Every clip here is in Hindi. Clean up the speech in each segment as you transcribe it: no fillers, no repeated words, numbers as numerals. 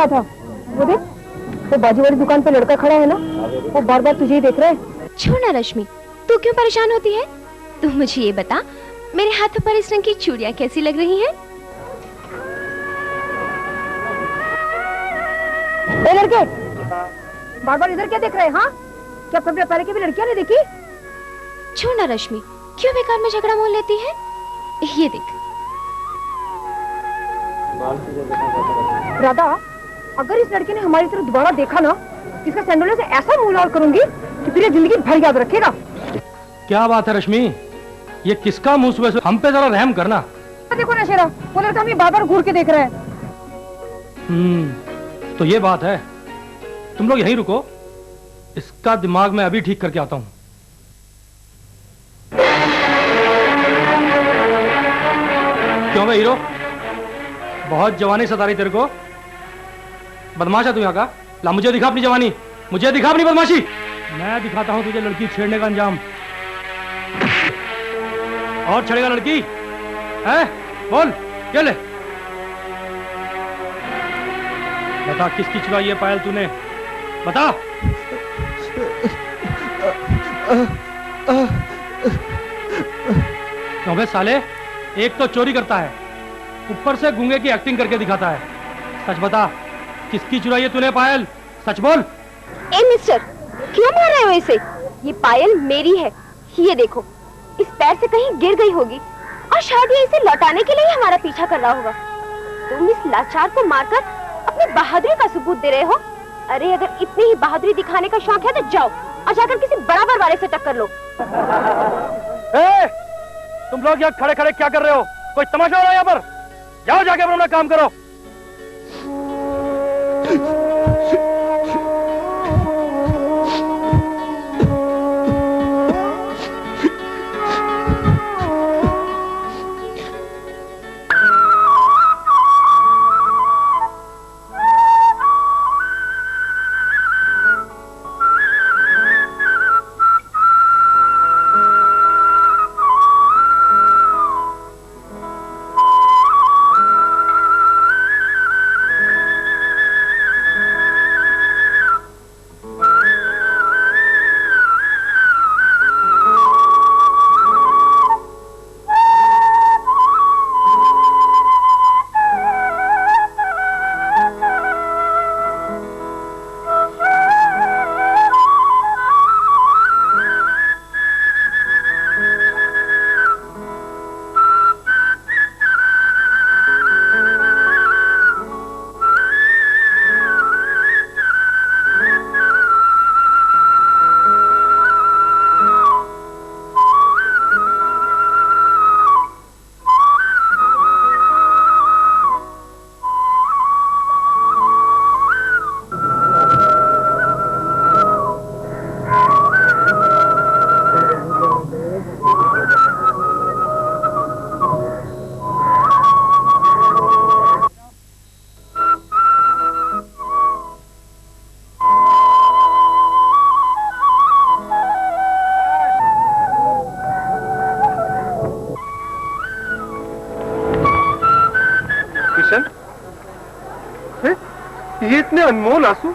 राधा, वो देख, वो बाजू वाली दुकान पे लड़का खड़ा है ना, वो बार बार तुझे ही देख रहा है। छोड़ ना रश्मि, तू क्यों परेशान होती है? तू मुझे ये बता, मेरे हाथों पर इस रंग की चूड़ियां कैसी लग रही हैं? ए लड़के, बार बार इधर क्या देख रहे हैं? हाँ, क्या कभी पहले की भी लड़कियां नहीं देखी? छोड़ ना रश्मि, क्यों बेकार में झगड़ा मोल लेती है? ये देख राधा, अगर इस लड़के ने हमारी तरफ दोबारा देखा ना, इसका सैंडलों से ऐसा मुंह लाल करूंगी कि फिर ये जिंदगी भर याद रखेगा। क्या बात है रश्मि, ये किसका मुंह सुबह से? हम पे जरा रहम करना। देखो ना शेरा, वो लड़का हमें बार बार घूर के देख रहा है। तो ये बात है। तुम लोग यहीं रुको, इसका दिमाग मैं अभी ठीक करके आता हूं। क्यों बे हीरो, बहुत जवानी सता रही तेरे को? बदमाश है तू यहाँ का? ला मुझे दिखा अपनी जवानी, मुझे दिखा अपनी बदमाशी। मैं दिखाता हूं तुझे लड़की छेड़ने का अंजाम। और छेड़ेगा लड़की है? बोल, ये ले। बता किसकी चुराई है पायल तूने? बता। क्यों बे साले, एक तो चोरी करता है, ऊपर से गूंगे की एक्टिंग करके दिखाता है। सच बता, किसकी चुराई है तूने पायल? सच बोल। ए मिस्टर, क्यों मार रहे हो इसे? ये पायल मेरी है। ये देखो, इस पैर से कहीं गिर गई होगी और शायद ये इसे लौटाने के लिए ही हमारा पीछा कर रहा होगा। तुम इस लाचार को मारकर अपनी बहादुरी का सबूत दे रहे हो। अरे अगर इतनी ही बहादुरी दिखाने का शौक है तो जाओ और जाकर किसी बराबर वाले से टक्कर लो। तुम लोग यहाँ खड़े खड़े क्या कर रहे हो? कोई तमाशा हो रहा है यहाँ पर? जाओ जाके अपना काम करो। ये इतने अनमोल आंसू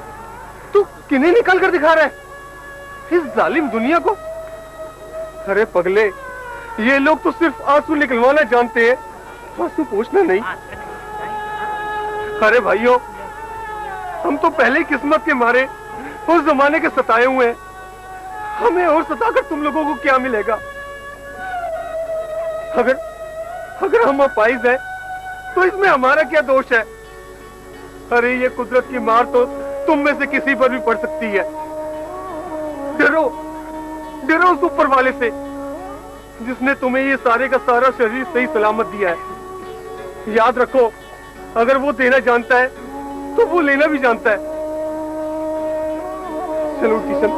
तू किन्हें निकाल कर दिखा रहा है इस जालिम दुनिया को? अरे पगले, ये लोग तो सिर्फ आंसू निकलवाना जानते हैं, आंसू पोंछना नहीं। अरे भाइयों, हम तो पहले किस्मत के मारे उस जमाने के सताए हुए हैं, हमें और सताकर तुम लोगों को क्या मिलेगा? अगर हम अपाइज हैं तो इसमें हमारा क्या दोष है? अरे ये कुदरत की मार तो तुम में से किसी पर भी पड़ सकती है। डरो डरो उस ऊपर वाले से जिसने तुम्हें ये सारे का सारा शरीर सही सलामत दिया है। याद रखो, अगर वो देना जानता है तो वो लेना भी जानता है। चलो किशन,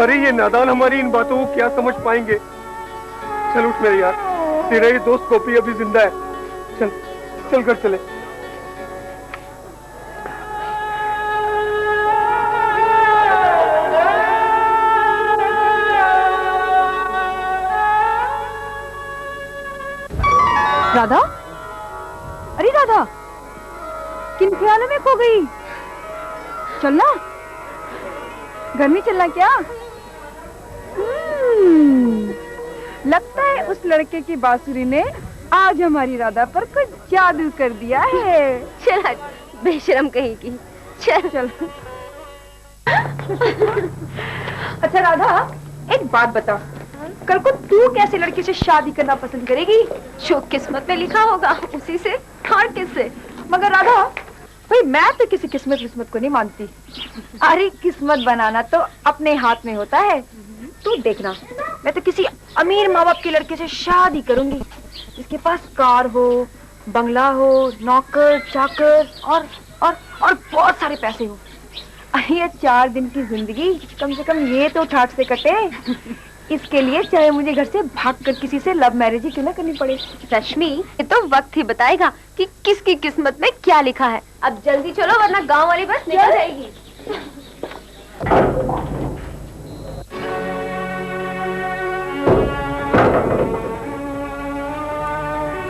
अरे ये नादान हमारी इन बातों को क्या समझ पाएंगे? चल उठ मेरे यार, तेरा ये दोस्त कॉपी अभी जिंदा है। चल चल कर चले। राधा, अरे राधा, किन ख्यालों में खो गई? चलना, घर में चलना क्या? लगता है उस लड़के की बांसुरी ने आज हमारी राधा पर कुछ जादू कर दिया है। चल बेशरम कहीं की, चल चल। अच्छा राधा, एक बात बता, कल को तू कैसे लड़के से शादी करना पसंद करेगी? जो किस्मत में लिखा होगा उसी से, और किससे? मगर राधा, भाई मैं तो किसी किस्मत को नहीं मानती। अरे किस्मत बनाना तो अपने हाथ में होता है। तू देखना, मैं तो किसी अमीर माँ बाप के लड़के से शादी करूंगी, जिसके पास कार हो, बंगला हो, नौकर चाकर और बहुत सारे पैसे हो। ये 4 दिन की जिंदगी कम से कम ये तो ठाट से कटे। इसके लिए चाहे मुझे घर से भागकर किसी से लव मैरिज ही क्यों ना करनी पड़े। रश्मि, ये तो वक्त ही बताएगा कि किसकी किस्मत में क्या लिखा है। अब जल्दी चलो वरना गांव वाली बस निकल जाएगी।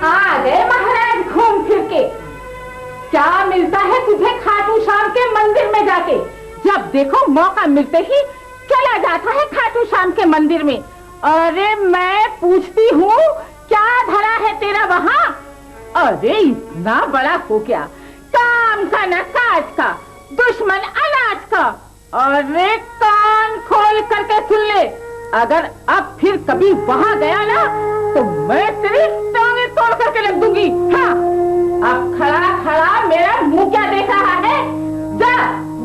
आ गए महाराज घूम फिर के। क्या मिलता है तुझे खाटू श्याम के मंदिर में जाके? जब देखो मौका मिलते ही चला जाता है खाटू श्याम के मंदिर में। अरे मैं पूछती हूँ, क्या धरा है तेरा वहाँ? अरे इतना बड़ा हो गया, काम का न काज का, दुश्मन अनाज का। अरे कान खोल करके सुन ले, अगर अब फिर कभी वहाँ गया ना तो मैं तेरी टांगे तोड़ करके रख दूंगी। हाँ, अब खड़ा खड़ा मेरा मुंह क्या देख रहा है? जा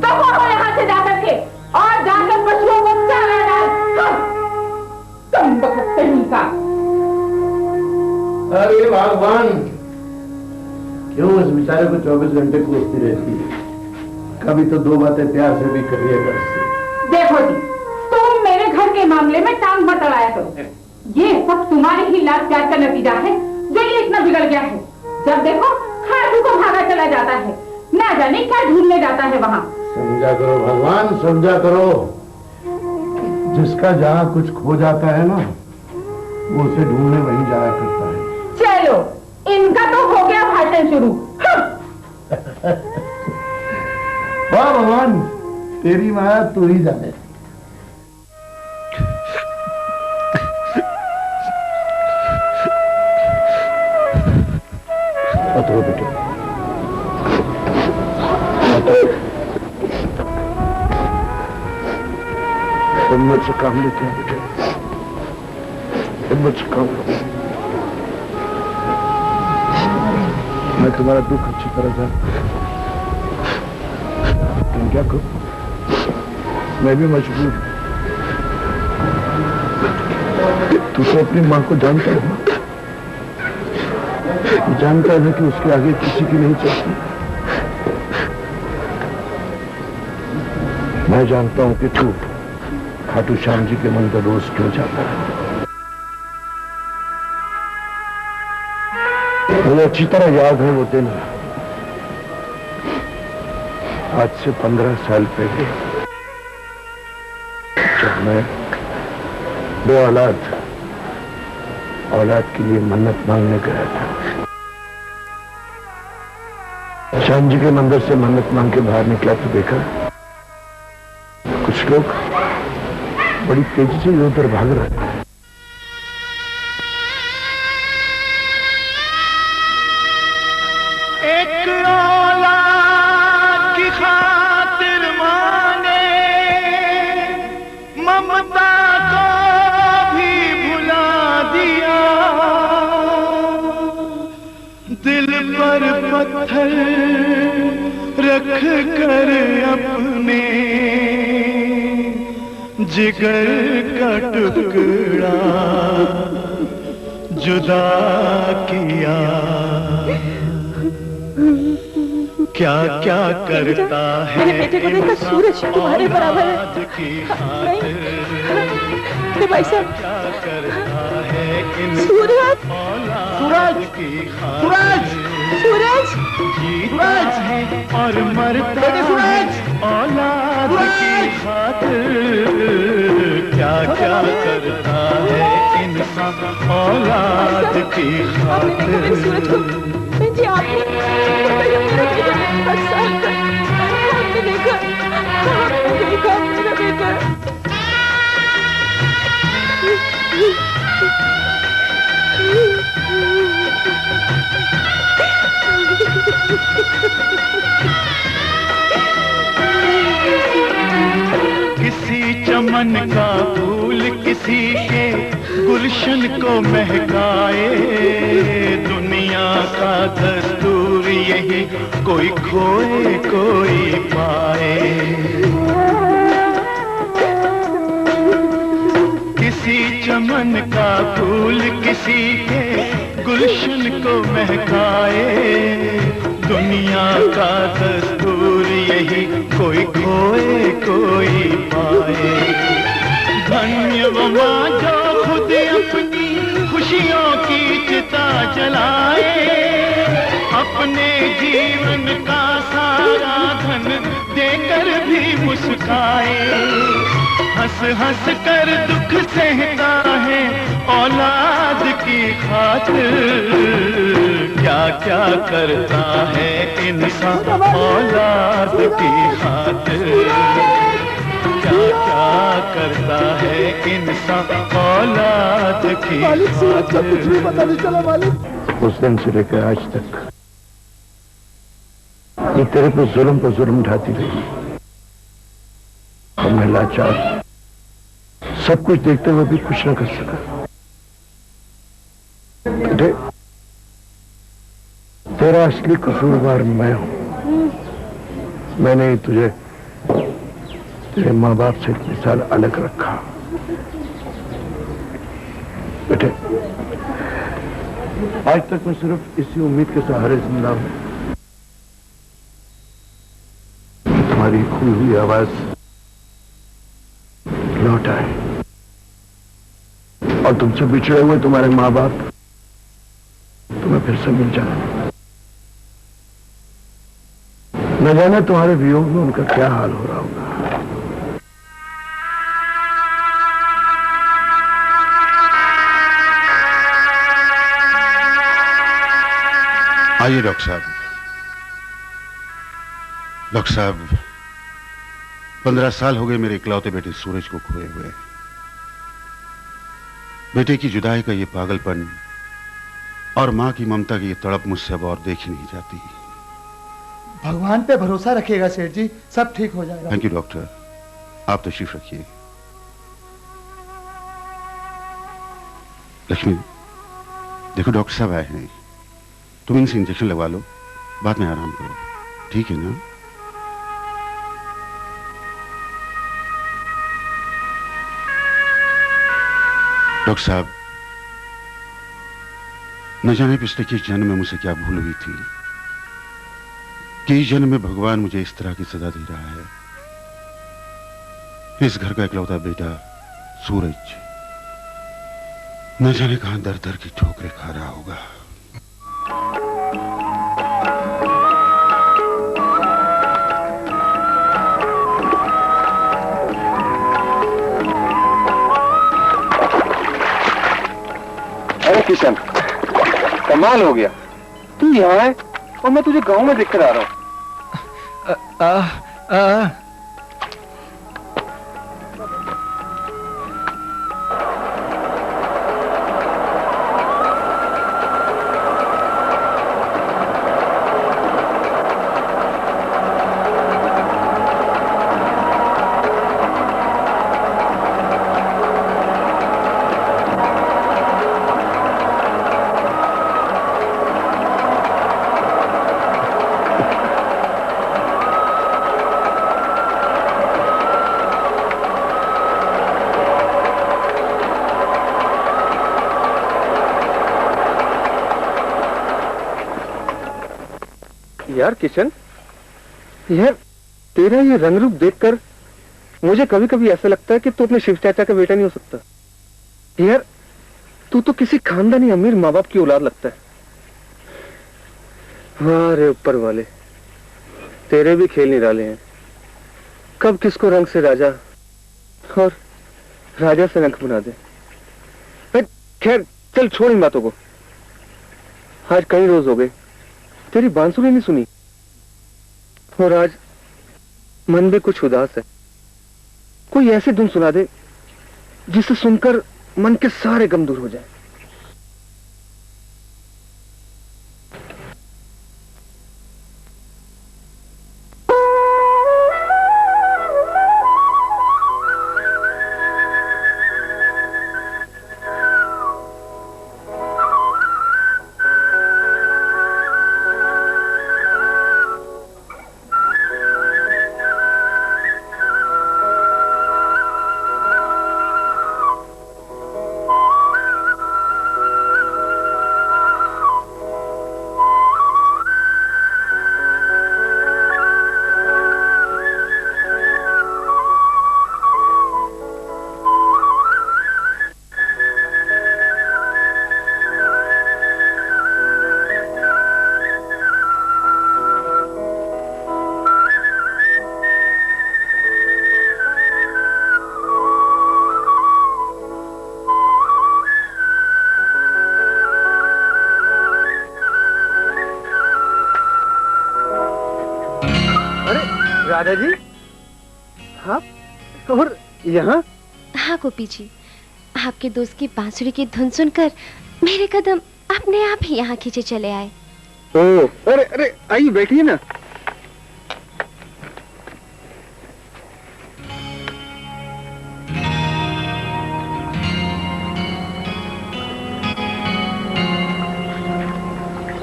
दफा हो यहाँ से जाकर के और जाकर पशुओं को चारा डाल। तुम बकते ही का। अरे भगवान, क्यों इस बेचारे को 24 घंटे कोसती रहती है? कभी तो 2 बातें प्यार से भी कर लिया कर। देखो जी, तुम मेरे घर के मामले में टांग मत अड़ाया करो। ये सब तुम्हारी ही लाड प्यार का नतीजा है जो ये इतना बिगड़ गया है। जब देखो खाटू को भागा चला जाता है, ना जाने क्या ढूंढने जाता है वहाँ। समझा करो भगवान, समझा करो। जिसका जहाँ कुछ खो जाता है ना, वो उसे ढूंढने वहीं जाया करता है। चलो, इनका तो हो गया भाषण शुरू। वाह भगवान, तेरी माया तू ही जाने। तो बेटे, हिम्मत से काम लेते हैं बेटे, हिम्मत से काम लो। मैं तुम्हारा दुख अच्छी तरह जानता हूं, लेकिन क्या करूं, मैं भी मजबूर हूं। तू तो अपनी मां को जानता है, जानता है कि उसके आगे किसी की नहीं चलती। मैं जानता हूं कि तू खाटू श्याम जी के मंदिर रोज क्यों जाता है। मुझे अच्छी तरह याद है वो दिन, आज से 15 साल पहले, जब मैं बेऔलाद औलाद के लिए मन्नत मांगने गया था। श्याम जी के मंदिर से मन्नत मांग के बाहर निकला तो देखा कुछ लोग बड़ी तेजी से इधर भाग रहे हैं। एक औलाद की खातिर माने ममता को भी भुला दिया, दिल पर पत्थर रख कर अपने जिगर का टुकड़ा जुदा किया। क्या क्या करता है मेरे बेटे को देखकर सूरज तुम्हारे बराबर है। नहीं भाई साहब, क्या करता है सूरज, सूरज की सूरज सूरज, जीता है और मरता है औलाद की खातिर। क्या क्या करता है इंसान औलाद की खातिर। जी आपने देखा किसी चमन का फूल किसी के गुलशन को महकाए, दुनिया का दस्तूर यही, कोई खोए कोई पाए। किसी चमन का फूल किसी के गुलशन को महकाए, दुनिया का दस्तूर यही, कोई खोए कोई पाए। धन्य वो माँ जो खुद अपनी खुशियों की चिता जलाए, अपने जीवन का सारा धन देकर भी मुस्काए। हंस हंस कर दुख सहता है औलाद की खातिर, क्या क्या करता है इंसान औलाद की खातिर, क्या क्या करता है इंसान औलाद की खातिर। उस दिन से लेकर आज तक ये तेरे पर जुल्म ढाती रही, और मैं लाचार सब कुछ देखते हुए भी कुछ न कर सका। बेटे, तेरा असली कसूरवार मैं हूं। मैंने ही तुझे तेरे माँ बाप से इतने साल अलग रखा। बेटे, आज तक मैं सिर्फ इसी उम्मीद के सहारे जिंदा हूं, तुम्हारी खोई हुई आवाज लौट आए और तुमसे बिछड़े हुए तुम्हारे माँ बाप तुम्हें फिर से मिल जाए। न जाने तुम्हारे वियोग में उनका क्या हाल हो रहा होगा। आइए डॉक्टर साहब। डॉक्टर साहब, 15 साल हो गए मेरे इकलौते बेटे सूरज को खोए हुए। बेटे की जुदाई का ये पागलपन और मां की ममता की ये तड़प मुझसे अब और देखी नहीं जाती। भगवान पे भरोसा रखिएगा सेठ जी, सब ठीक हो जाएगा। थैंक यू डॉक्टर, आप तशरीफ रखिए। लक्ष्मी, देखो डॉक्टर साहब आए हैं, तुम इनसे इंजेक्शन लगवा लो, बाद में आराम करो, ठीक है ना? डॉक्टर साहब, न जाने पिछले किस जन्म में मुझसे क्या भूल हुई थी कि इस जन्म में भगवान मुझे इस तरह की सजा दे रहा है। इस घर का इकलौता बेटा सूरज न जाने कहां दर दर की ठोकरें खा रहा होगा। अरे किशन, कमाल हो गया, तू यहाँ है और मैं तुझे गांव में देखकर आ रहा हूँ। यार किशन, यह तेरा ये रंग रूप देखकर मुझे कभी कभी ऐसा लगता है कि तू अपने शिव चाचा का बेटा नहीं हो सकता। यार तू तो किसी खानदानी अमीर माँ बाप की औलाद लगता है। वाह रे ऊपर वाले, तेरे भी खेल निराले हैं। कब किसको रंग से राजा और राजा से रंग बना दे। खैर चल छोड़ इन बातों को। आज कई रोज हो गए तेरी बांसुरी नहीं सुनी, और आज मन भी कुछ उदास है। कोई ऐसी धुन सुना दे जिसे सुनकर मन के सारे गम दूर हो जाए। राधा जी, हाँ, और यहाँ? हाँ गोपी जी, आपके दोस्त की बांसुरी की धुन सुनकर मेरे कदम अपने आप ही यहाँ खींचे चले आए। ओ, अरे अरे आइए बैठिए ना।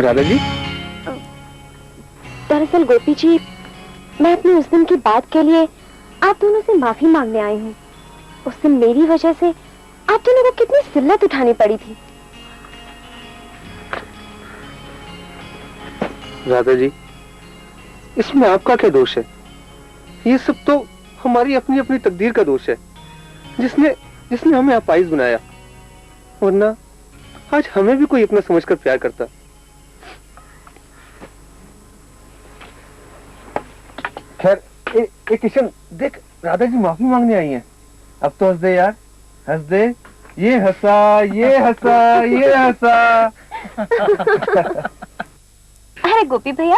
राधा जी, दरअसल गोपी जी, मैं अपने उस दिन की बात के लिए आप दोनों से माफी मांगने आई हूँ। उस दिन मेरी वजह से आप दोनों को कितनी जिल्लत उठानी पड़ी थी। राधा जी, इसमें आपका क्या दोष है? ये सब तो हमारी अपनी अपनी तकदीर का दोष है, जिसने हमें अपाहिज बनाया। वरना आज हमें भी कोई अपना समझकर प्यार करता। खैर, किशन देख, राधा जी माफी मांगने आई हैं। अब तो हंस दे यार, हंस दे। ये हंसा, ये हंसा, ये हंसा। अरे गोपी भैया,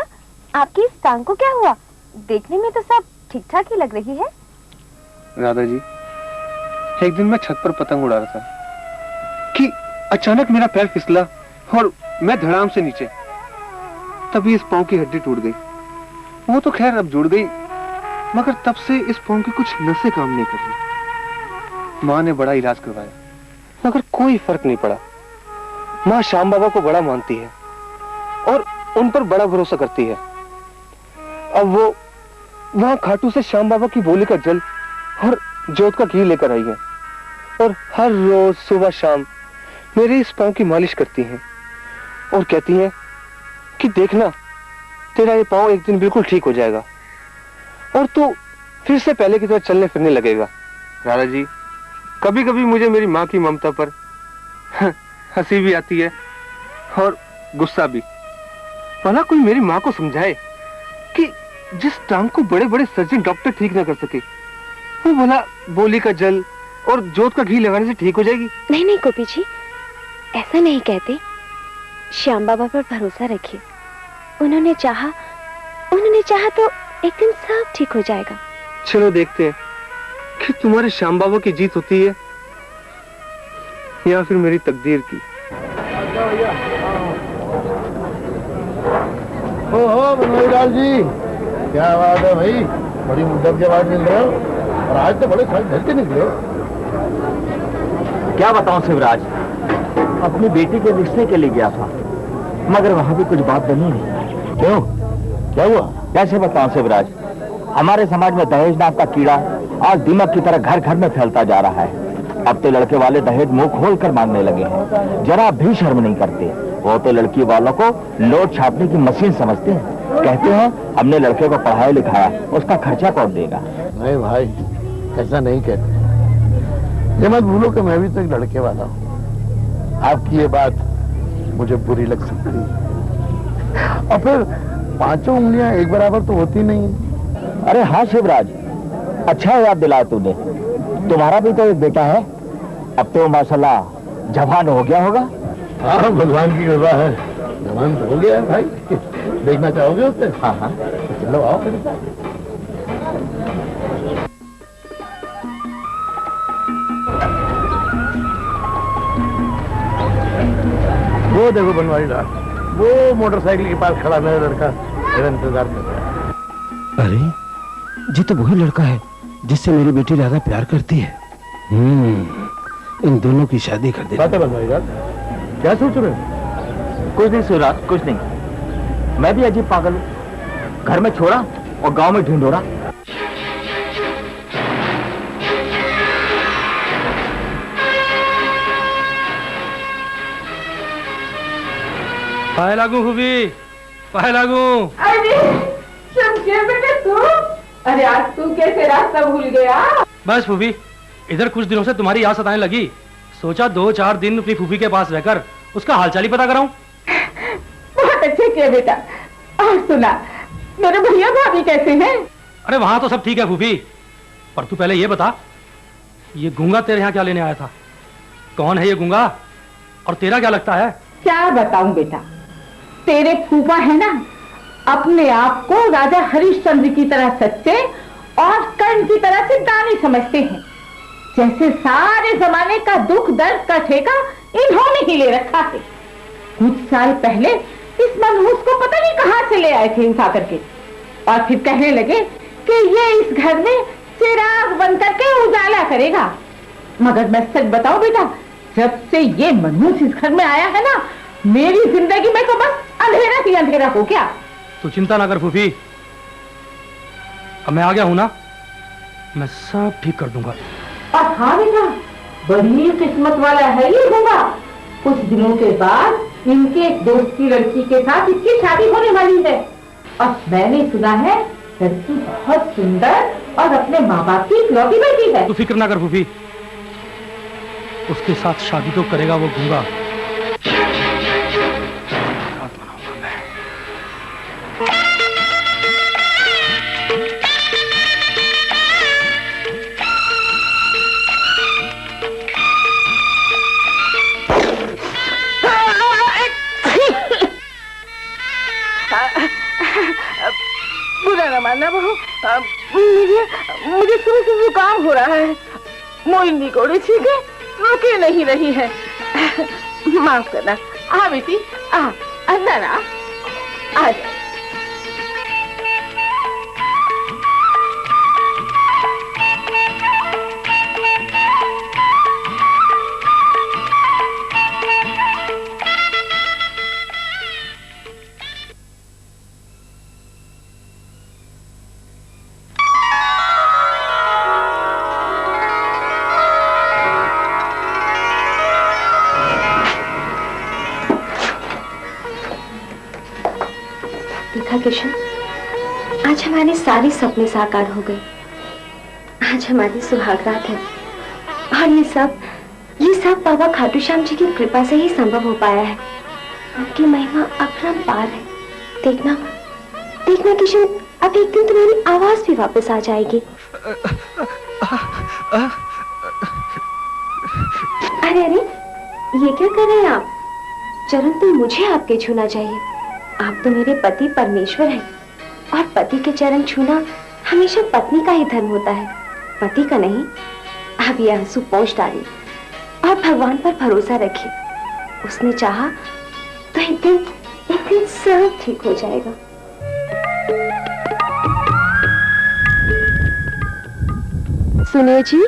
आपकी इस टांग को क्या हुआ? देखने में तो सब ठीक ठाक ही लग रही है। राधा जी, एक दिन मैं छत पर पतंग उड़ा रहा था कि अचानक मेरा पैर फिसला और मैं धड़ाम से नीचे। तभी इस पांव की हड्डी टूट गई। वो तो खैर अब जुड़ गई, मगर तब से इस पांव की कुछ नसें काम नहीं कर रही। माँ ने बड़ा इलाज करवाया, मगर कोई फर्क नहीं पड़ा। माँ श्याम बाबा को बड़ा मानती है और उन पर बड़ा भरोसा करती है। अब वो वहां खाटू से श्याम बाबा की बोली का जल और जोत का घी लेकर आई है और हर रोज सुबह शाम मेरे इस पांव की मालिश करती हैं और कहती हैं कि देखना, तेरा ये पांव एक दिन बिल्कुल ठीक हो जाएगा और तू फिर से पहले की तरह चलने फिरने लगेगा। राधा जी, कभी कभी मुझे मेरी माँ की ममता पर हंसी भी आती है और गुस्सा भी। भला कोई मेरी माँ को समझाए कि जिस टांग को बड़े बड़े सर्जन डॉक्टर ठीक ना कर सके, वो भला बोली का जल और जोत का घी लगाने से ठीक हो जाएगी। नहीं नहीं गोपी जी, ऐसा नहीं कहते। श्याम बाबा पर भरोसा रखिए। उन्होंने चाहा तो एक दिन सब ठीक हो जाएगा। चलो देखते हैं कि तुम्हारे श्याम बाबा की जीत होती है या फिर मेरी तकदीर की। ओहो बनवारीलाल जी, क्या बात है भाई, बड़ी मुद्दत के बाद मिल रहे हो और आज तो बड़े सज धज के निकले हो। क्या बताऊं शिवराज, अपनी बेटी के रिश्ते के लिए गया था, मगर वहां भी कुछ बात बनी नहीं। क्यों, क्या हुआ? कैसे बताऊं शिवराज, हमारे समाज में दहेज नाम का कीड़ा आज दीमक की तरह घर घर में फैलता जा रहा है। अब तो लड़के वाले दहेज मुंह खोल कर मांगने लगे हैं, जरा भी शर्म नहीं करते। वो तो लड़की वालों को नोट छापने की मशीन समझते हैं। कहते हैं हमने लड़के को पढ़ाया लिखाया, उसका खर्चा कौन देगा? नहीं भाई, ऐसा नहीं कहते। ये मत भूलो कि मैं भी तो एक लड़के वाला हूँ। आपकी ये बात मुझे बुरी लग सकती है और फिर पांचों उंगलियां एक बराबर तो होती नहीं। अरे हाँ शिवराज, अच्छा याद दिलाया तूने। तुम्हारा भी तो एक बेटा है, अब तो माशाल्लाह जवान हो गया होगा। हाँ, भगवान की कृपा है, जवान तो हो गया है भाई। देखना चाहोगे उसे? हाँ हाँ, चलो आओ मेरे साथ। वो देखो बनवारी लाल, वो मोटरसाइकिल के पास खड़ा मेरा लड़का मेरा इंतजार कर रहा है। अरे जी तो वही लड़का है जिससे मेरी बेटी राधा प्यार करती है। इन दोनों की शादी कर दे। बात है बनवारी लाल, क्या सोच रहे हो? कुछ नहीं सुराग, कुछ नहीं। मैं भी अजीब पागल हूँ, घर में छोड़ा और गांव में ढूंढोरा। पाए लागू फूफी, पाए लागू। अरे शमशेर बेटे तू, अरे आज तू कैसे रास्ता भूल गया? बस फूफी, इधर कुछ दिनों से तुम्हारी याद सताने लगी, सोचा 2-4 दिन अपनी फूफी के पास रहकर उसका हालचाल ही पता कराऊं। बहुत अच्छे किए बेटा। और सुना, मेरे भैया भाभी कैसे हैं? अरे वहां तो सब ठीक है फूफी, पर तू पहले ये बता, ये गूंगा तेरे यहाँ क्या लेने आया था? कौन है ये गूंगा और तेरा क्या लगता है? क्या बताऊं बेटा, तेरे फूफा है ना, अपने आप को राजा हरिश्चंद्र की तरह सच्चे और कर्ण की तरह से दानी समझते हैं। जैसे सारे जमाने का दुख दर्द का ठेका इन्होंने ही ले रखा है। कुछ साल पहले इस मनहूस को पता नहीं कहां से ले आए थे उठा करके, और फिर कहने लगे कि ये इस घर में चिराग बन करके उजाला करेगा। मगर मैं सच बताऊं बेटा, जब से ये मनहूस इस घर में आया है ना, मेरी जिंदगी में तो बस अंधेरा ही अंधेरा हो गया। तू चिंता ना कर फूफी, अब मैं आ गया हूं ना, मैं सब ठीक कर दूंगा। और हाँ बेटा, बड़ी किस्मत वाला है ये गूंगा। कुछ दिनों के बाद इनके एक दोस्त की लड़की के साथ इसकी शादी होने वाली है, और मैंने सुना है लड़की बहुत सुंदर और अपने माँ बाप की इकलौती बेटी है। तू फिक्र ना कर फूफी, उसके साथ शादी तो करेगा वो गूंगा। बुरा न मानना बहू, मुझे सुबह से जुकाम हो रहा है। मोइनी कोड़ी छींके रुके नहीं रही है। माफ करना। आ बेटी, आ अंदर आ जा। किशन, आज हमारे सारे सपने साकार हो गए। आज हमारी सुहाग रात है, और ये सब बाबा खाटू श्याम जी की कृपा से ही संभव हो पाया है। उनकी महिमा अपरंपार है। देखना किशन, अब एक दिन तुम्हारी आवाज भी वापस आ जाएगी। अरे ये क्या कर रहे हैं आप? चरण तो मुझे आपके छूना चाहिए। आप तो मेरे पति परमेश्वर हैं, और पति के चरण छूना हमेशा पत्नी का ही धर्म होता है, पति का नहीं। आप ये आंसू पोंछ डालिए और भगवान पर भरोसा रखिए। उसने चाहा तो एक दिन सब ठीक हो जाएगा। सुनिए जी,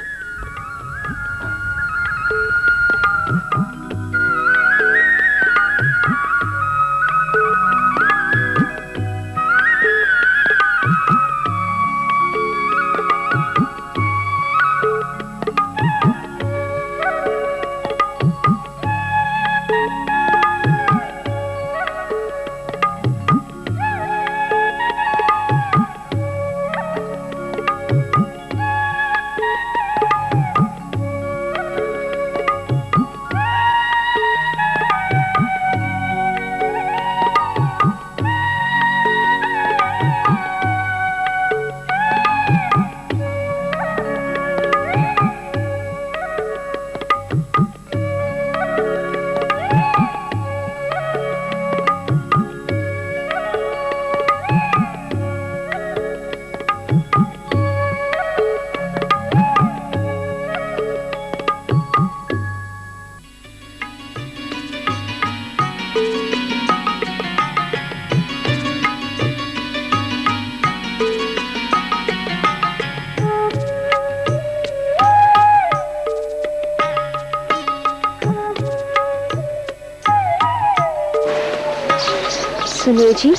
सुनिए जी,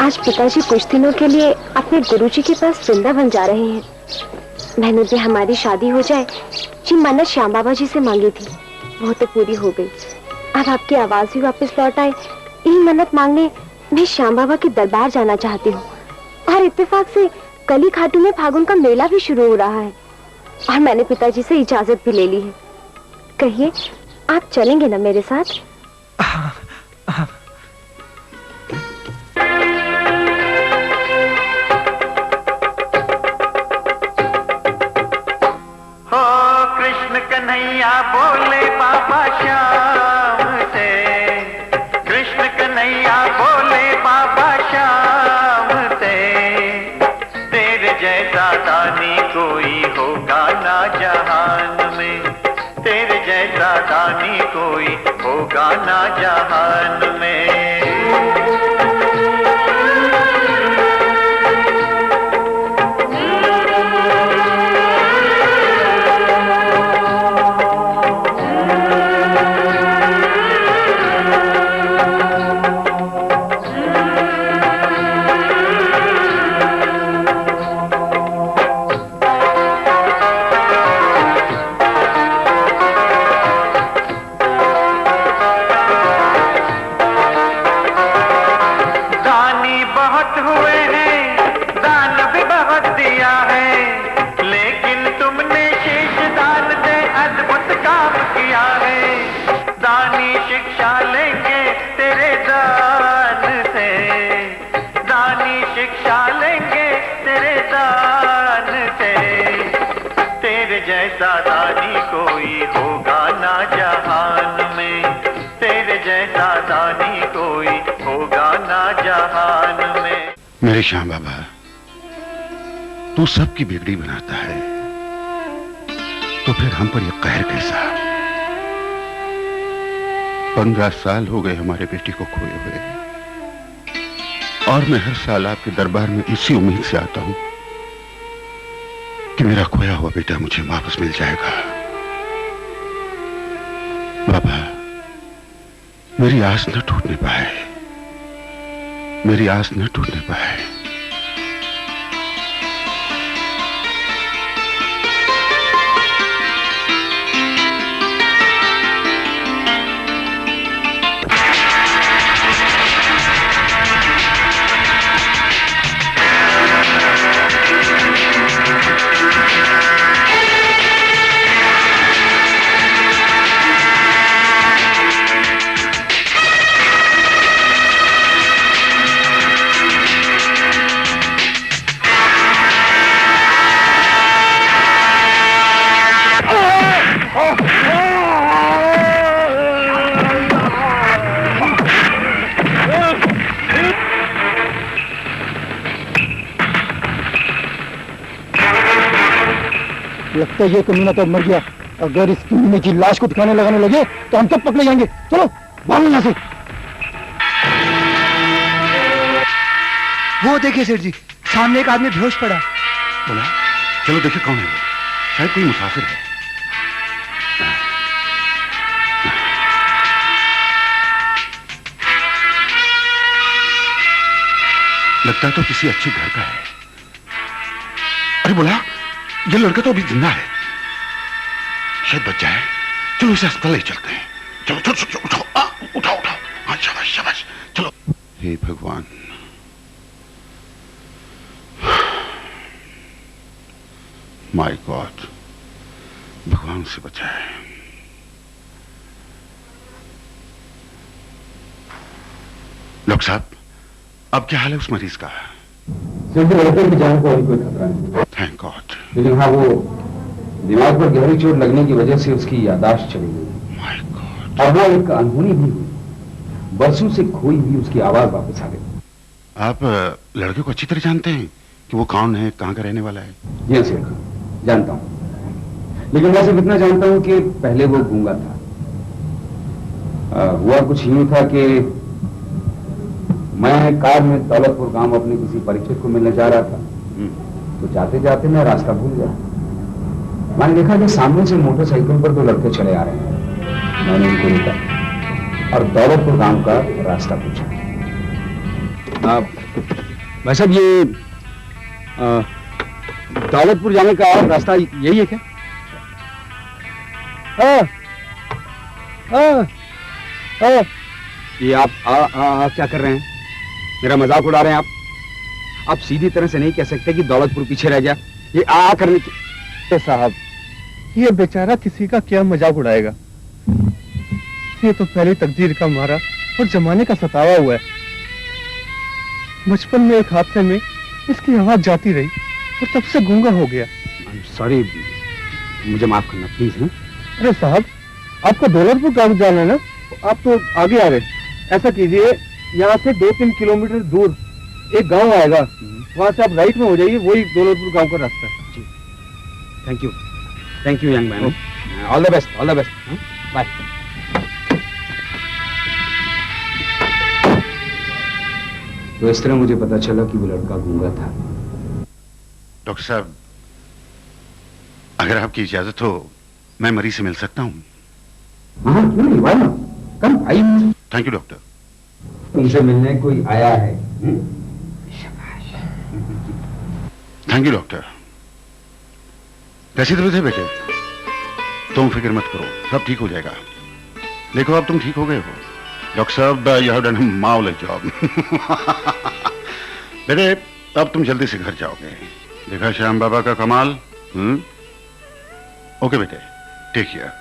आज पिताजी कुछ दिनों के लिए अपने गुरुजी के पास वृंदावन जा रहे हैं। मैंने भी हमारी शादी हो जाए जी मन्नत श्याम बाबा जी से मांगी थी, वो तो पूरी हो गई। अब आपकी आवाज भी वापस लौट आए, यही मन्नत मांगने मैं श्याम बाबा के दरबार जाना चाहती हूँ। और इत्तेफाक से कली खाटू में फागुन का मेला भी शुरू हो रहा है और मैंने पिताजी से इजाजत भी ले ली है। कहिए, आप चलेंगे ना मेरे साथ? हो कृष्ण कन्हैया बोले बाबा श्याम से, कृष्ण कन्हैया बोले बाबा श्याम से, तेरे जैसा दानी कोई होगा ना जहान में, तेरे जैसा दानी कोई होगा ना जहान में। जैसा दानी कोई होगा ना जहान में, तेरे जैसा दानी कोई होगा ना जहान में। मेरे श्याम बाबा, तू सबकी बिगड़ी बनाता है, तो फिर हम पर यह कहर कैसा? 15 साल हो गए हमारे बेटी को खोए हुए, और मैं हर साल आपके दरबार में इसी उम्मीद से आता हूं कि मेरा खोया हुआ बेटा मुझे वापस मिल जाएगा। बाबा, मेरी आस न टूटने पाए, मेरी आस न टूटने पाए। लगता है ये कमीना तो मर गया। अगर इस कमीने की लाश को ठिकाने लगाने लगे तो हम सब पकड़े जाएंगे। चलो भागो यहाँ से। वो देखिए सेठ जी, सामने एक आदमी बेहोश पड़ा। बोला, चलो देखिए कौन है वो। शायद कोई मुसाफिर है। लगता है तो किसी अच्छे घर का है। अरे बोला, ये लड़का तो अभी जिंदा है, शायद बच जाए। चलो इसे अस्पताल ले चलते हैं। चलो चलो चलो, उठाओ उठाओ उठाओ। हाँ शाबाश शाबाश, चलो। हे भगवान, माय गॉड, भगवान से बचाए। डॉक्टर साहब, अब क्या हाल है उस मरीज का? सिर्फ लड़के की जान को अभी कोई खतरा नहीं। Thank God. लेकिन हाँ, वो दिमाग पर गहरी चोट लगने की वजह से उसकी याददाश्त चली गई। My God. और वो एक अनहोनी भी हुई, बरसों से खोई हुई उसकी आवाज वापस आ गई। आप लड़के को अच्छी तरह जानते हैं कि वो कौन है, कहाँ का रहने वाला है? जी सेठ, जानता हूँ। लेकिन मैं सिर्फ इतना जानता हूँ कि पहले वो गूंगा था। हुआ कुछ यूं था कि मैं कार में दौलतपुर गांव अपने किसी परिचित को मिलने जा रहा था, तो जाते जाते मैं रास्ता भूल गया। मैंने देखा कि सामने से मोटरसाइकिल पर 2 लड़के चले आ रहे हैं। मैंने उनको रोका, और दौलतपुर गांव का रास्ता पूछा। भाई साहब, ये दौलतपुर जाने का रास्ता यही है क्या? ये आप क्या कर रहे हैं? मेरा मजाक उड़ा रहे हैं आप सीधी तरह से नहीं कह सकते कि दौलतपुर पीछे रह गया। ये करने की साहब, ये बेचारा किसी का क्या मजाक उड़ाएगा? ये तो पहले तकदीर का मारा और जमाने का सतावा हुआ है। बचपन में एक हादसे में इसकी आवाज जाती रही और तब से गूंगा हो गया। सॉरी, मुझे माफ करना प्लीज। है अरे साहब, आपको दौलतपुर गांव जाना है ना? आप तो आगे आ रहे। ऐसा कीजिए, यहाँ से 2-3 किलोमीटर दूर एक गांव आएगा, वहां से आप राइट में हो जाइए, वही दौलतपुर गांव का रास्ता है। जी, thank you young man. All the best, all the best. Bye. तो इस तरह मुझे पता चला कि वो लड़का गूंगा था। डॉक्टर साहब, अगर आपकी इजाजत हो, मैं मरीज से मिल सकता हूँ? हाँ, क्यों नहीं, वाह कम आई। Thank you doctor. तुमसे मिलने कोई आया है। Thank you doctor. कैसी तबीयत है बेटे? तुम फिक्र मत करो, सब ठीक हो जाएगा। देखो अब तुम ठीक हो गए हो। डॉक्टर साहब, you have done a marvellous job. बेटे, अब तुम जल्दी से घर जाओगे। देखा श्याम बाबा का कमाल। ओके बेटे, टेक केयर।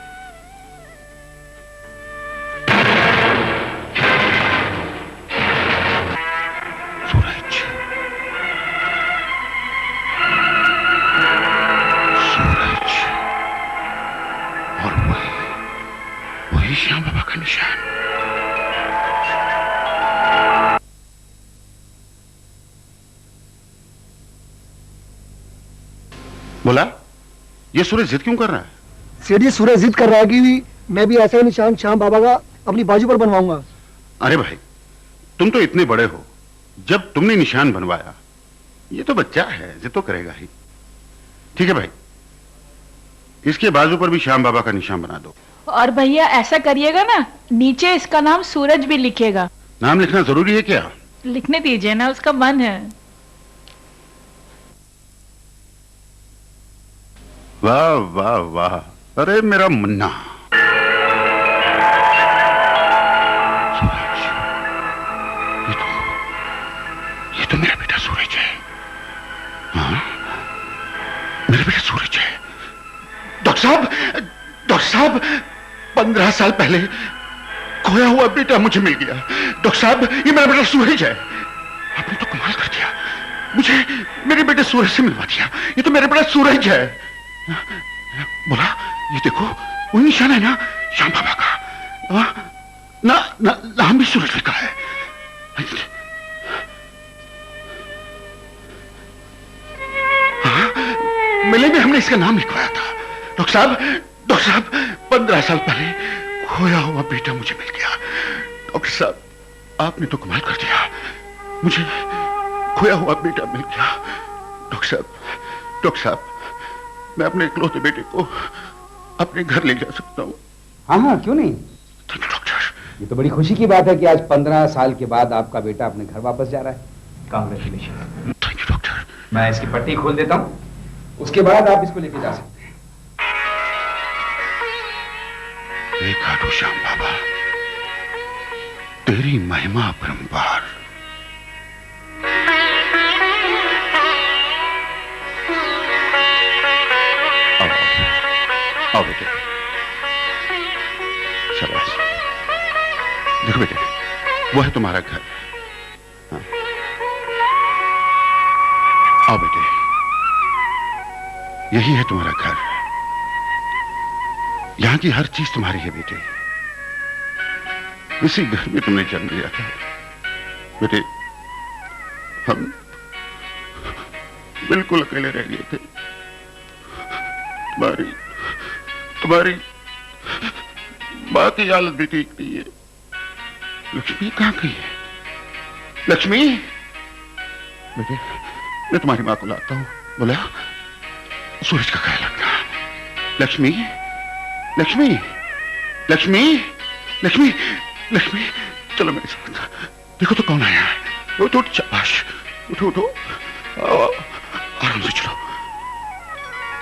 श्याम बाबा का निशान। बोला, ये सूरज जिद क्यों कर रहा है? सेठ जी, सूरज जिद कर रहा है कि मैं भी ऐसा ही निशान श्याम बाबा का अपनी बाजू पर बनवाऊंगा। अरे भाई, तुम तो इतने बड़े हो, जब तुमने निशान बनवाया, ये तो बच्चा है, जिद तो करेगा ही। ठीक है भाई, इसके बाजू पर भी श्याम बाबा का निशान बना दो। और भैया ऐसा करिएगा ना, नीचे इसका नाम सूरज भी लिखेगा। नाम लिखना जरूरी है क्या? लिखने दीजिए ना, उसका मन है। वाह वाह वाह, अरे मेरा मुन्ना। सूरज, ये तो मेरा बेटा सूरज है। हाँ, मेरा बेटा सूरज है। डॉक्टर साहब, 15 साल पहले खोया हुआ बेटा मुझे मिल गया। डॉक्टर साहब, ये मेरा बेटा सूरज है। आपने तो कमाल कर दिया, मुझे मेरे बेटे सूरज से मिलवा दिया। ये तो मेरा बेटा सूरज है। बोला, ये देखो, वो निशान है ना श्याम बाबा का। नाम भी सूरज लिखा है। हाँ, मेले में हमने इसका नाम लिखवाया था। डॉक्टर साहब, 15 साल पहले खोया हुआ बेटा मुझे मिल गया। डॉक्टर साहब, आपने तो कमाल कर दिया, मुझे खोया हुआ बेटा मिल गया। डॉक्टर साहब, मैं अपने इकलौते बेटे को अपने घर ले जा सकता हूँ? हाँ, क्यों नहीं। Thank you doctor. ये तो बड़ी खुशी की बात है कि आज 15 साल के बाद आपका बेटा अपने घर वापस जा रहा है। कांग्रेचुलेशन। Thank you doctor. मैं इसकी पट्टी खोल देता हूँ, उसके बाद आप इसको लेके जा सकते हैं। खाटू श्याम बाबा, तेरी महिमा अपरंपार। आओ बेटे, शाबाश। देखो बेटे, वो है तुम्हारा घर। हाँ। आओ बेटे, यही है तुम्हारा घर। यहां की हर चीज तुम्हारी है बेटे। इसी घर में तुमने जन्म लिया था बेटे। हम बिल्कुल अकेले रह गए थे। तुम्हारी मां की हालत भी ठीक नहीं है। लक्ष्मी कहां गई है? लक्ष्मी, बेटे, मैं तुम्हारी मां को लाता हूं। बोला, सूरज का ख्याल रखना। लक्ष्मी, लक्ष्मी, लक्ष्मी, लक्ष्मी, लक्ष्मी चलो मेरे साथ। देखो तो कौन आया है। उठो उठो, शाबाश, उठो उठो, आराम से चलो।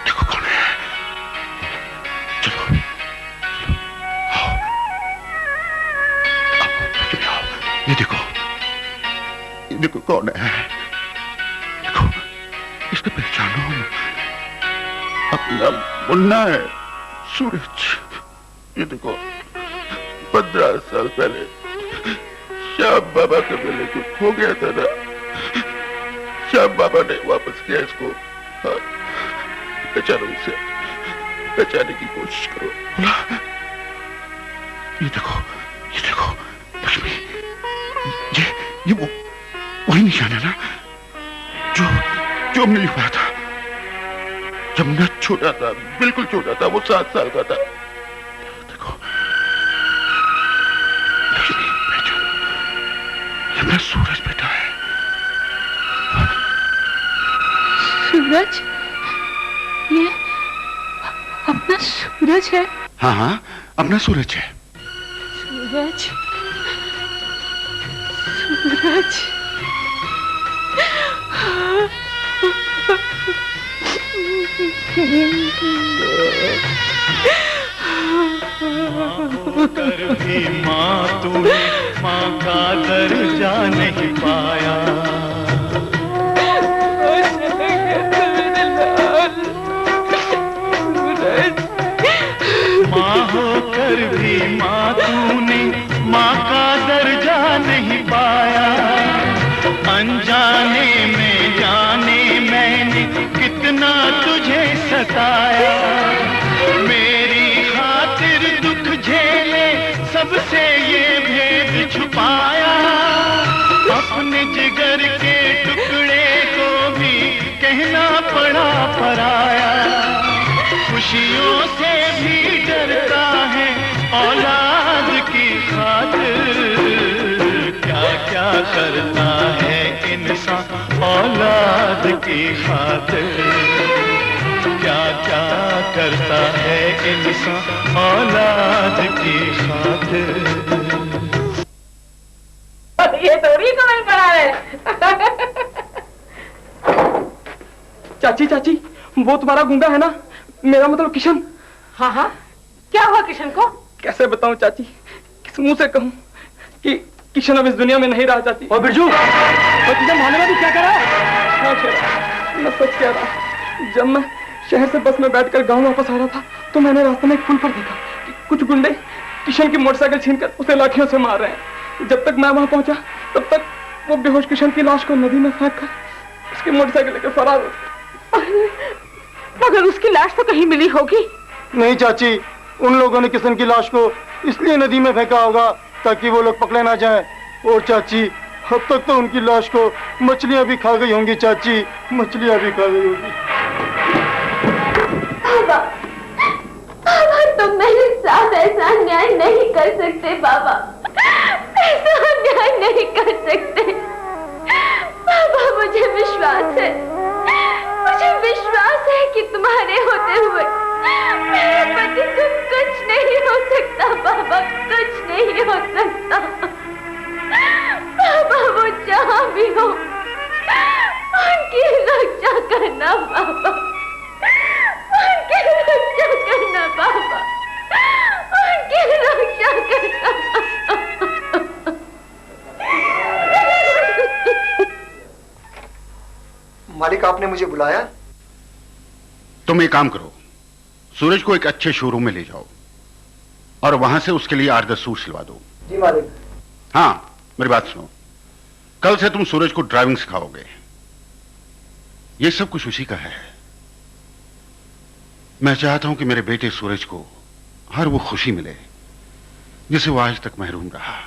देखो कौन है। चलो आओ, लक्ष्मी आओ। ये देखो कौन है। देखो इसको पहचानो, अपना मुन्ना है, सूरज। ये देखो 15 साल पहले श्याम बाबा के मेले को खो गया था ना, श्याम बाबा ने वापस किया इसको। हाँ, पहचानो इसे, पहचानने की कोशिश करो। बोला ये देखो लक्ष्मी, ये वो वही निशान है ना जो हमने लिखवाया था जब मैं छोटा था, बिल्कुल छोटा था, वो 7 साल का था। देखो लक्ष्मी, पहचानो, ये मेरा सूरज बेटा है। सूरज? ये अपना सूरज है? हाँ, अपना सूरज है। सूरज। कर भी माँ तूने माँ का दर्जा नहीं पाया। माँ होकर भी माँ तूने माँ का दर्जा नहीं पाया। अनजाने में जाने मैंने कितना तुझे सताया। मेरी खातिर दुख झेले सबसे ये भेद छुपाया। अपने जिगर के टुकड़े को भी कहना पड़ा पराया। खुशियों से भी डरता है औलाद की खातिर। क्या क्या करता है इंसान औलाद की खातिर। क्या क्या करता है इंसान औलाद की खातिर। ये थोड़ी समझ पड़ा है। चाची वो तुम्हारा गुंगा है ना, मेरा मतलब किशन। हाँ, क्या हुआ किशन को? कैसे बताऊं चाची, किस मुंह से कहूं कि किशन अब इस दुनिया में नहीं रहा चाची। और बिरजू, और तुझे मालूम है क्या करा? हाँ शेरा, मैं सच कह रहा। जब मैं शहर से बस में बैठकर गांव वापस आ रहा था तो मैंने रास्ते में एक पुल पर देखा कि कुछ गुंडे किशन की मोटरसाइकिल छीनकर उसे लाठियों से मार रहे हैं। जब तक मैं वहां पहुंचा तब तक वो बेहोश किशन की लाश को नदी में फेंक कर उसकी मोटरसाइकिल लेकर फरार हो। मगर उसकी लाश तो कहीं मिली होगी। नहीं चाची, उन लोगों ने किशन की लाश को इसलिए नदी में फेंका होगा ताकि वो लोग पकड़े ना जाएं। और चाची, अब तक तो उनकी लाश को मछलियां भी खा गई होंगी चाची, मछलियां भी खा गई होंगी। बाबा तुम मेरे साथ ऐसा अन्याय नहीं कर सकते। बाबा ऐसा अन्याय नहीं कर सकते। बाबा मुझे विश्वास है कि तुम्हारे होते हुए मेरे पति को कुछ नहीं हो सकता। बाबा कुछ नहीं हो सकता। बाबा वो जहां भी हो उनकी रक्षा करना। बाबा उनकी रक्षा करना। बाबा उनकी रक्षा करना। मालिक, आपने मुझे बुलाया? तुम एक काम करो, सूरज को एक अच्छे शोरूम में ले जाओ और वहां से उसके लिए 8-10 सूट सिलवा दो। जी मालिक। हाँ, मेरी बात सुनो, कल से तुम सूरज को ड्राइविंग सिखाओगे। ये सब कुछ उसी का है। मैं चाहता हूं कि मेरे बेटे सूरज को हर वो खुशी मिले जिसे वो आज तक महरूम रहा।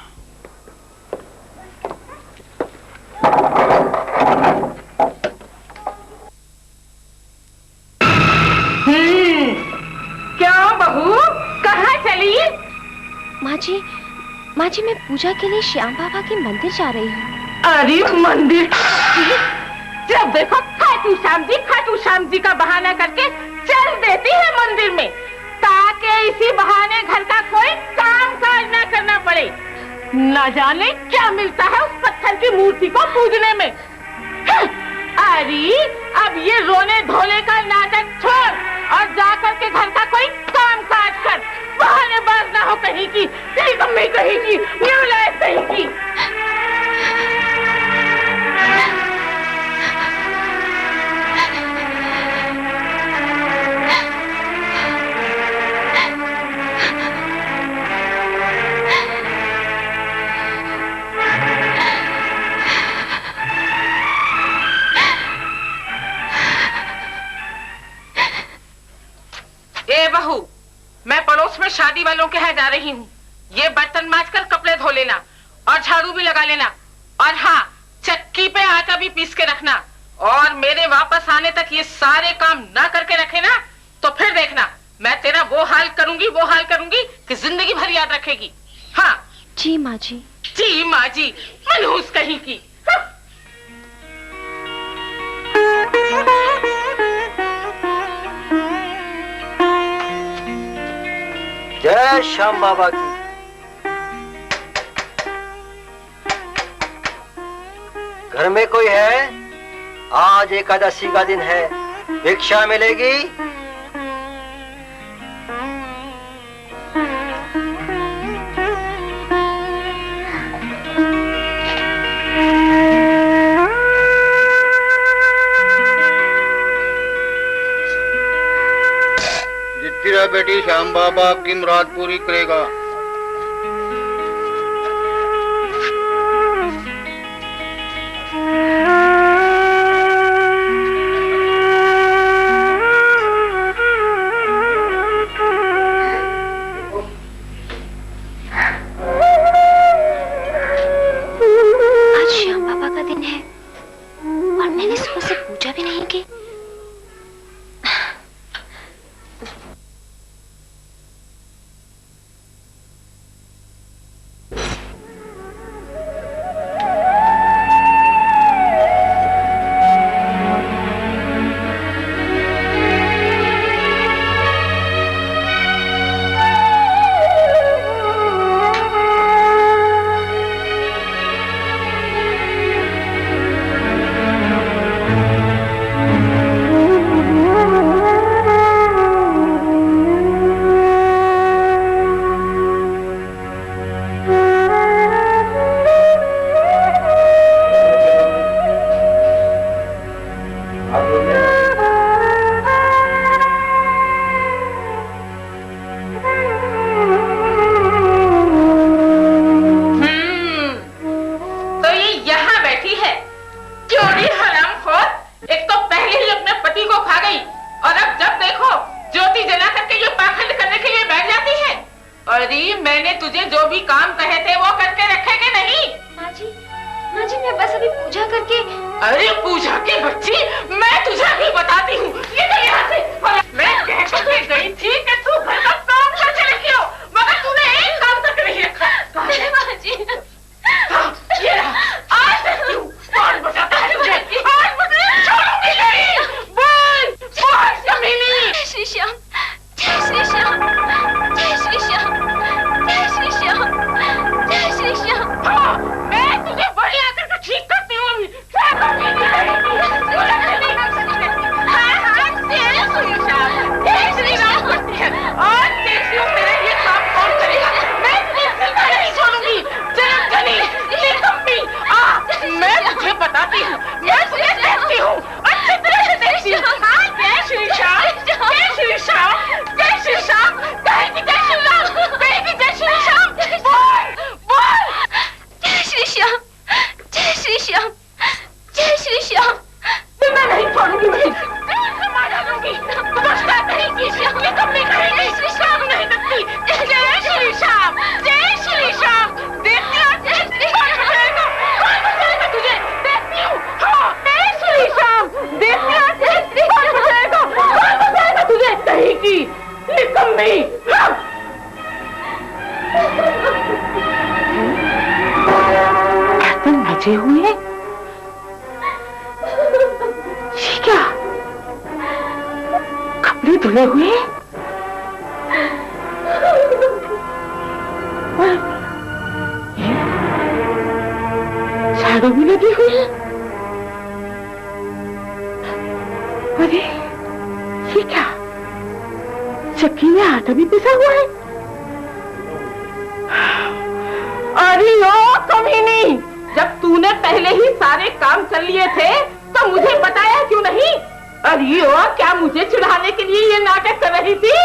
क्या बहू, कहाँ चली? माँ जी मैं पूजा के लिए श्याम बाबा के मंदिर जा रही हूँ। अरे मंदिर? जब देखो खाटू श्याम जी का बहाना करके चल देती है मंदिर में, ताकि इसी बहाने घर का कोई काम काज ना करना पड़े। न जाने क्या मिलता है उस पत्थर की मूर्ति को पूजने में। अरे अब ये रोने धोने का नाटक छोड़ और जाकर के घर का कोई काम काज कर। बहानेबाज ना हो कहीं की, तेरी मम्मी कहीं की, न्यूलायक कहीं की। ए बहू, मैं पड़ोस में शादी वालों के यहाँ जा रही हूँ। ये बर्तन मांजकर कपड़े धो लेना और झाड़ू भी लगा लेना। और हाँ, चक्की पे आटा भी पीस के रखना। और मेरे वापस आने तक ये सारे काम ना करके रखे ना, तो फिर देखना मैं तेरा वो हाल करूंगी कि जिंदगी भर याद रखेगी। हाँ जी माँ जी। जी माँ जी, मनहूस कहीं की। जय श्याम बाबा की। घर में कोई है? आज एकादशी का दिन है, भिक्षा मिलेगी? तेरा बेटी श्याम बाबा आपकी मुराद पूरी करेगा। आज श्याम बाबा का दिन है और मैंने सुबह से पूजा भी नहीं की। बचे हुए क्या कपड़े धुले हुए ये झाड़ू भी लगी हुई है। अरे ये क्या, चक्की में आटा भी पिसा हुआ है। अरे ओ कमीनी, जब तूने पहले ही सारे काम कर लिए थे तो मुझे बताया क्यों नहीं? अरे ओ, क्या मुझे चिढ़ाने के लिए ये नाटक कर रही थी?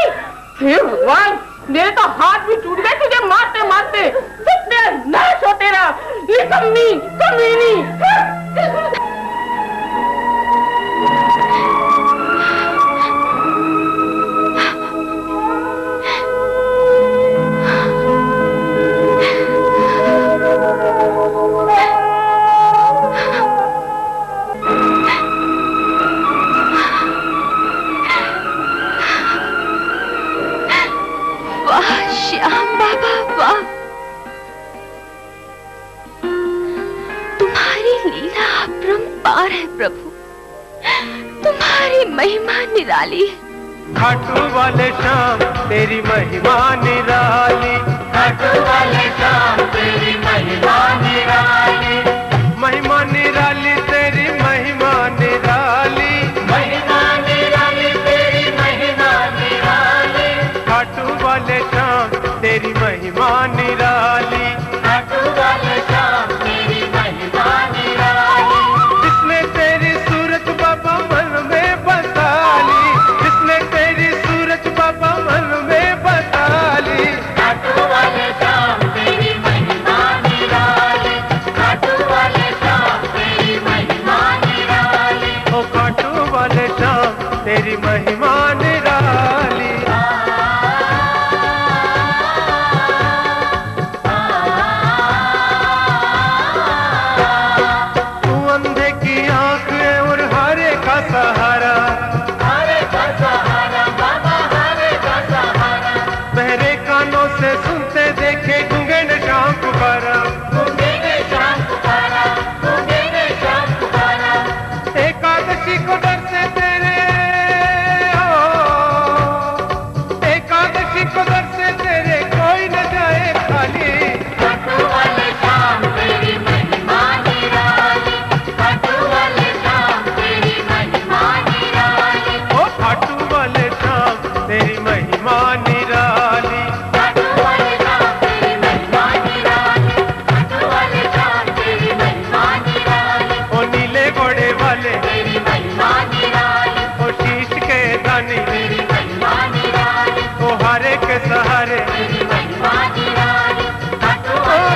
हे भगवान, मेरे तो हाथ भी टूट गए तुझे मारते मारते। नाश हो तेरा, निकम्मी कमीनी। श्याम बाबा वाह, तुम्हारी लीला अपरंपार है प्रभु, तुम्हारी महिमा निराली है। खाटू वाले श्याम तेरी महिमा निराली, खाटू वाले श्याम तेरी महिमा निराली, महिमा निराली तेरी महिमा निराली, महिमा निराली तेरी महिमा निराली, खाटू वाले श्याम तेरी महिमा निराली, खाटू वाले श्याम तेरी महिमा निराली। जिसने तेरी सूरत बाबा मन में बसा ली, जिसने तेरी सूरत बाबा मन में बसा ली, खाटू वाले श्याम तेरी महिमा निराली, खाटू वाले श्याम तेरी महिमा निराली, ओ खाटू वाले श्याम तेरी महिमा निराली। सहारा, हरे का सहारा बाबा, हरे का सहारा, बहरे कानों से सुनते देखे गूंगे ने शाम पुकारा, गूंगे ने शाम पुकारा, गूंगे ने शाम पुकारा। एकादशी को डर से तेरे एकादशी को डर से तेरे कोई न जाए खाली, खाटू वाले श्याम तेरी महिमा निराली, खाटू वाले श्याम तेरी महिमा निराली, ओ खाटू वाले श्याम तेरी महिमा निराली, खाटू वाले श्याम तेरी महिमा निराली, खाटू वाले श्याम तेरी महिमा निराली, ओ नीले घोड़े वाले तेरी महिमा निराली, ओ शीश के दानी तेरी महिमा निराली, ओ हारे के सहारे तेरी महिमा निराली, खाटू वाले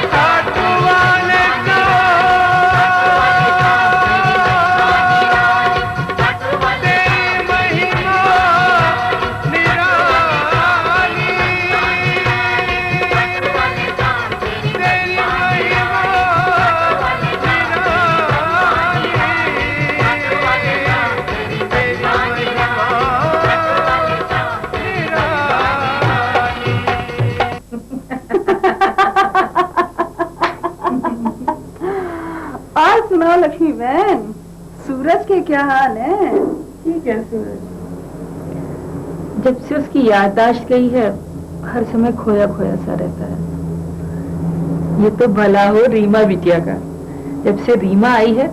सुनाओ लक्ष्मी बहन, सूरज के क्या हाल है? ठीक है सूरज, जब से उसकी याददाश्त गई है हर समय खोया खोया सा रहता है। ये तो भला हो रीमा बिटिया का, जब से रीमा आई है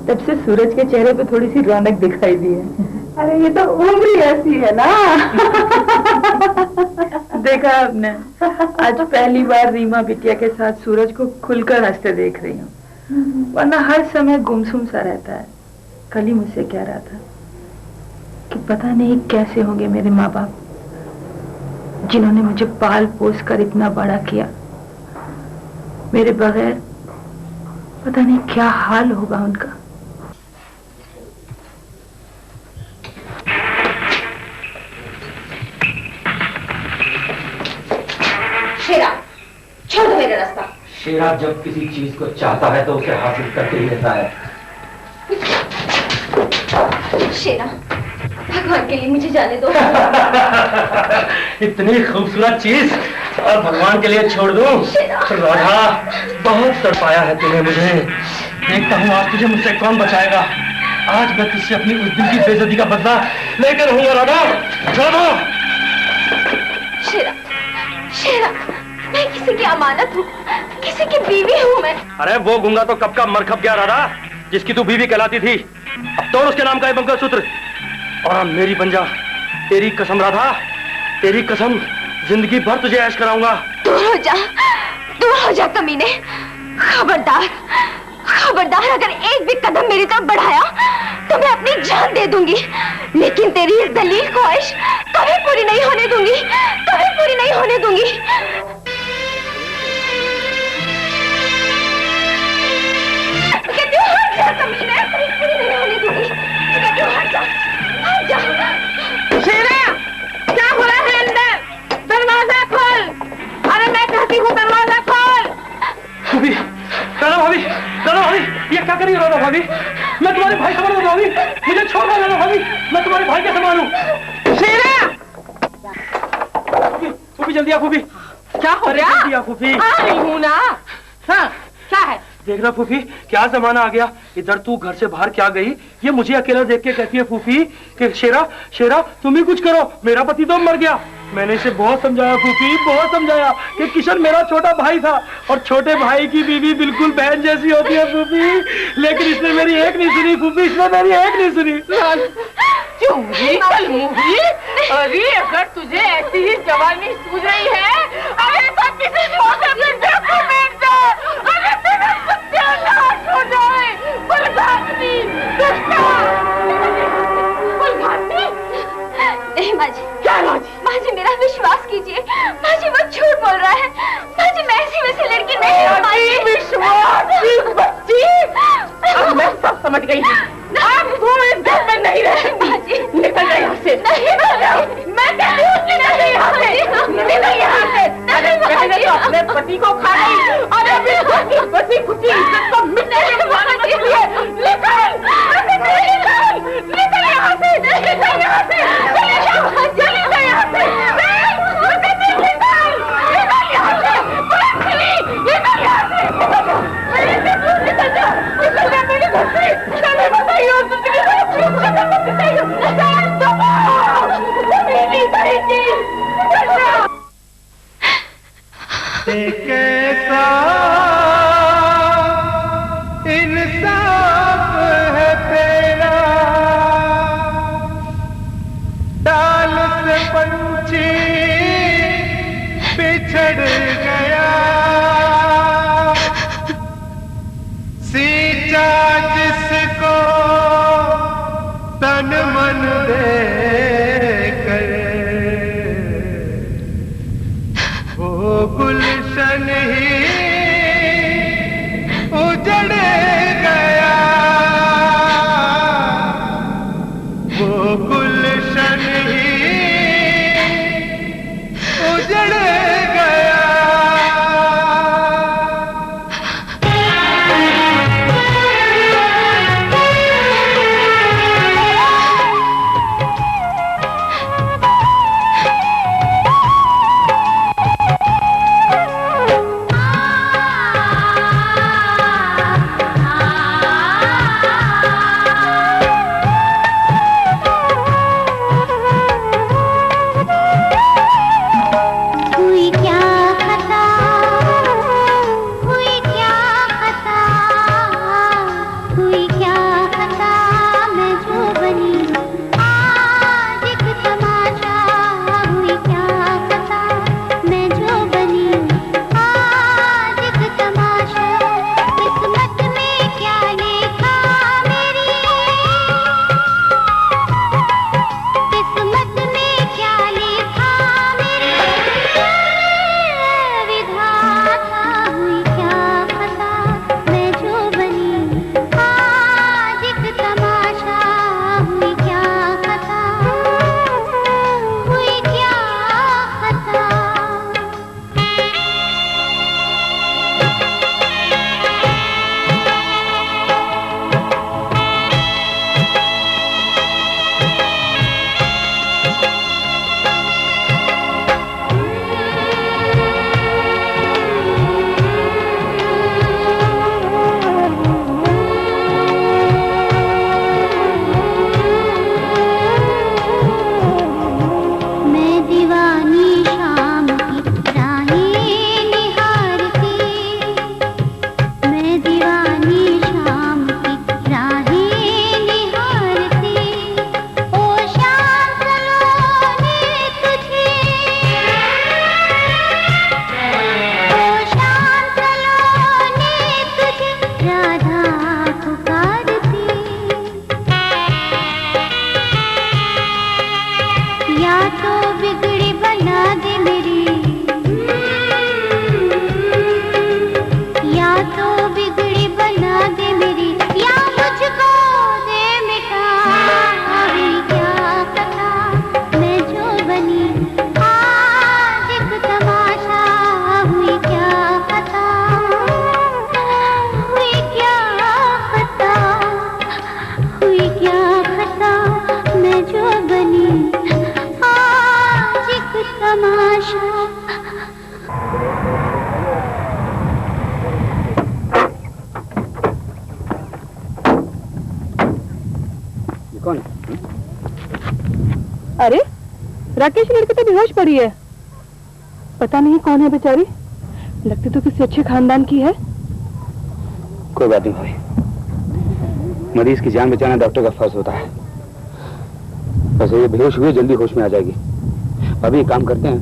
तब से सूरज के चेहरे पे थोड़ी सी रौनक दिखाई दी है। अरे ये तो उम्र ही ऐसी है ना। देखा आपने, आज पहली बार रीमा बिटिया के साथ सूरज को खुलकर हंसते देख रही हूँ, वरना हर समय गुमसुम सा रहता है। कल ही मुझसे कह रहा था कि पता नहीं कैसे होंगे मेरे माँ बाप, जिन्होंने मुझे पाल पोस कर इतना बड़ा किया। मेरे बगैर पता नहीं क्या हाल होगा उनका। शेरा, छोड़ दो मेरा रास्ता। शेरा जब किसी चीज को चाहता है तो उसे हासिल करके ही रहता है। शेरा, भगवान के लिए मुझे जाने दो। इतनी खूबसूरत चीज और भगवान के लिए छोड़ दूं? राधा, बहुत तड़पाया है तूने मुझे। देखता हूँ आज तुझे मुझसे कौन बचाएगा। आज मैं तुझसे अपनी उस दिल की बेइज्जती का बदला लेकर रहूंगा। राधा, राधा। शेरा, शेरा, मैं किसी की अमानत हूँ, किसी की बीवी हूँ मैं। अरे वो गूंगा तो कब का मर खप गया राधा, जिसकी तू बीवी कहलाती थी। अब तोड़ उसके नाम का ये मंगलसूत्र और अब मेरी बन जा। तेरी कसम राधा, तेरी कसम, जिंदगी भर तुझे ऐश कराऊंगा। दूर हो जा कमीने। खबरदार, खबरदार, अगर एक भी कदम मेरी तरफ बढ़ाया तो मैं अपनी जान दे दूंगी। लेकिन तेरी इस दलील ख्वाहिश कभी पूरी नहीं होने दूंगी, कभी पूरी नहीं होने दूंगी। कहती हूँ हट जा कमीने, कभी पूरी नहीं होने दूंगी। कहती हूँ हट जा, हट जा। शेरा, क्या हो रहा है अंदर? दरवाजा खोल। अरे मैं कहती हूँ दरवाजा खोल। राधा भाभी, राधा भाभी, ये क्या करी राधा भाभी? मैं तुम्हारे भाई समान हूँ भाभी, मुझे छोड़ दो राधा भाभी, मैं तुम्हारे भाई के समान हूँ। शेरा, फूफी जल्दी आ फूफी। क्या हो रहा? जल्दी आ फूफी। आ रही हूँ ना। हाँ, क्या है? देखना फूफी, क्या जमाना आ गया। इधर तू घर से बाहर क्या गई, ये मुझे अकेला देख के कहती है फूफी कि शेरा, शेरा तुम ही कुछ करो, मेरा पति तो मर गया। मैंने इसे बहुत समझाया फूफी, बहुत समझाया कि किशन मेरा छोटा भाई था और छोटे भाई की बीवी बिल्कुल बहन जैसी होती है फूफी, लेकिन इसने मेरी एक नहीं सुनी फूफी, इसने मेरी एक नहीं सुनी। अरे अगर तुझे ऐसी ही जवानी सूझ रही है, अरे तो किसी छोटे बिंदु को बैठ जा। अरे तेरा सत्यानाश हो जाए। बलघाटनी, नहीं माजी। क्या माजी? माजी मेरा विश्वास कीजिए, माजी वो झूठ बोल रहा है। माजी मैं ऐसी वैसी लड़की नहीं हूँ। माजी विश्वास की बच्ची, अब मैं सब समझ गई। अब तू इस घर में नहीं रहेगी। माजी निकल जा यहाँ से। नहीं माजी, मैं कहती हूँ निकल जा यहाँ से, निकल यहाँ से। अरे पहले तो अपने पति को खा गई और अब इस घर की बची खुची इज्जत को मिटने में मारने के लिए निकल, निकल यहाँ से, निकल यहाँ से, चले जाओ, चले जाओ यहाँ से, निकल यहाँ से, निकल यहाँ से, निकल जा, निकल जा मेरे घर से, चले बताइए और जिंदगी में खत्म मत बताइए, मेरी बहनी, निकल जा। कैसा इंसाफ है तेरा, डाल से पंछी बिछड़ गया, सींचा जिसको तन मन दे कर, वो गुलशन ही उजड़ गया, वो गुलशन ही उजड़ गया। अरे राकेश लड़की तो बेहोश पड़ी है, पता नहीं कौन है बेचारी, लगती तो किसी अच्छे खानदान की है। कोई बात नहीं भाई, मरीज की जान बचाना डॉक्टर का फर्ज होता है। वैसे ये बेहोश हुए जल्दी होश में आ जाएगी। अभी एक काम करते हैं,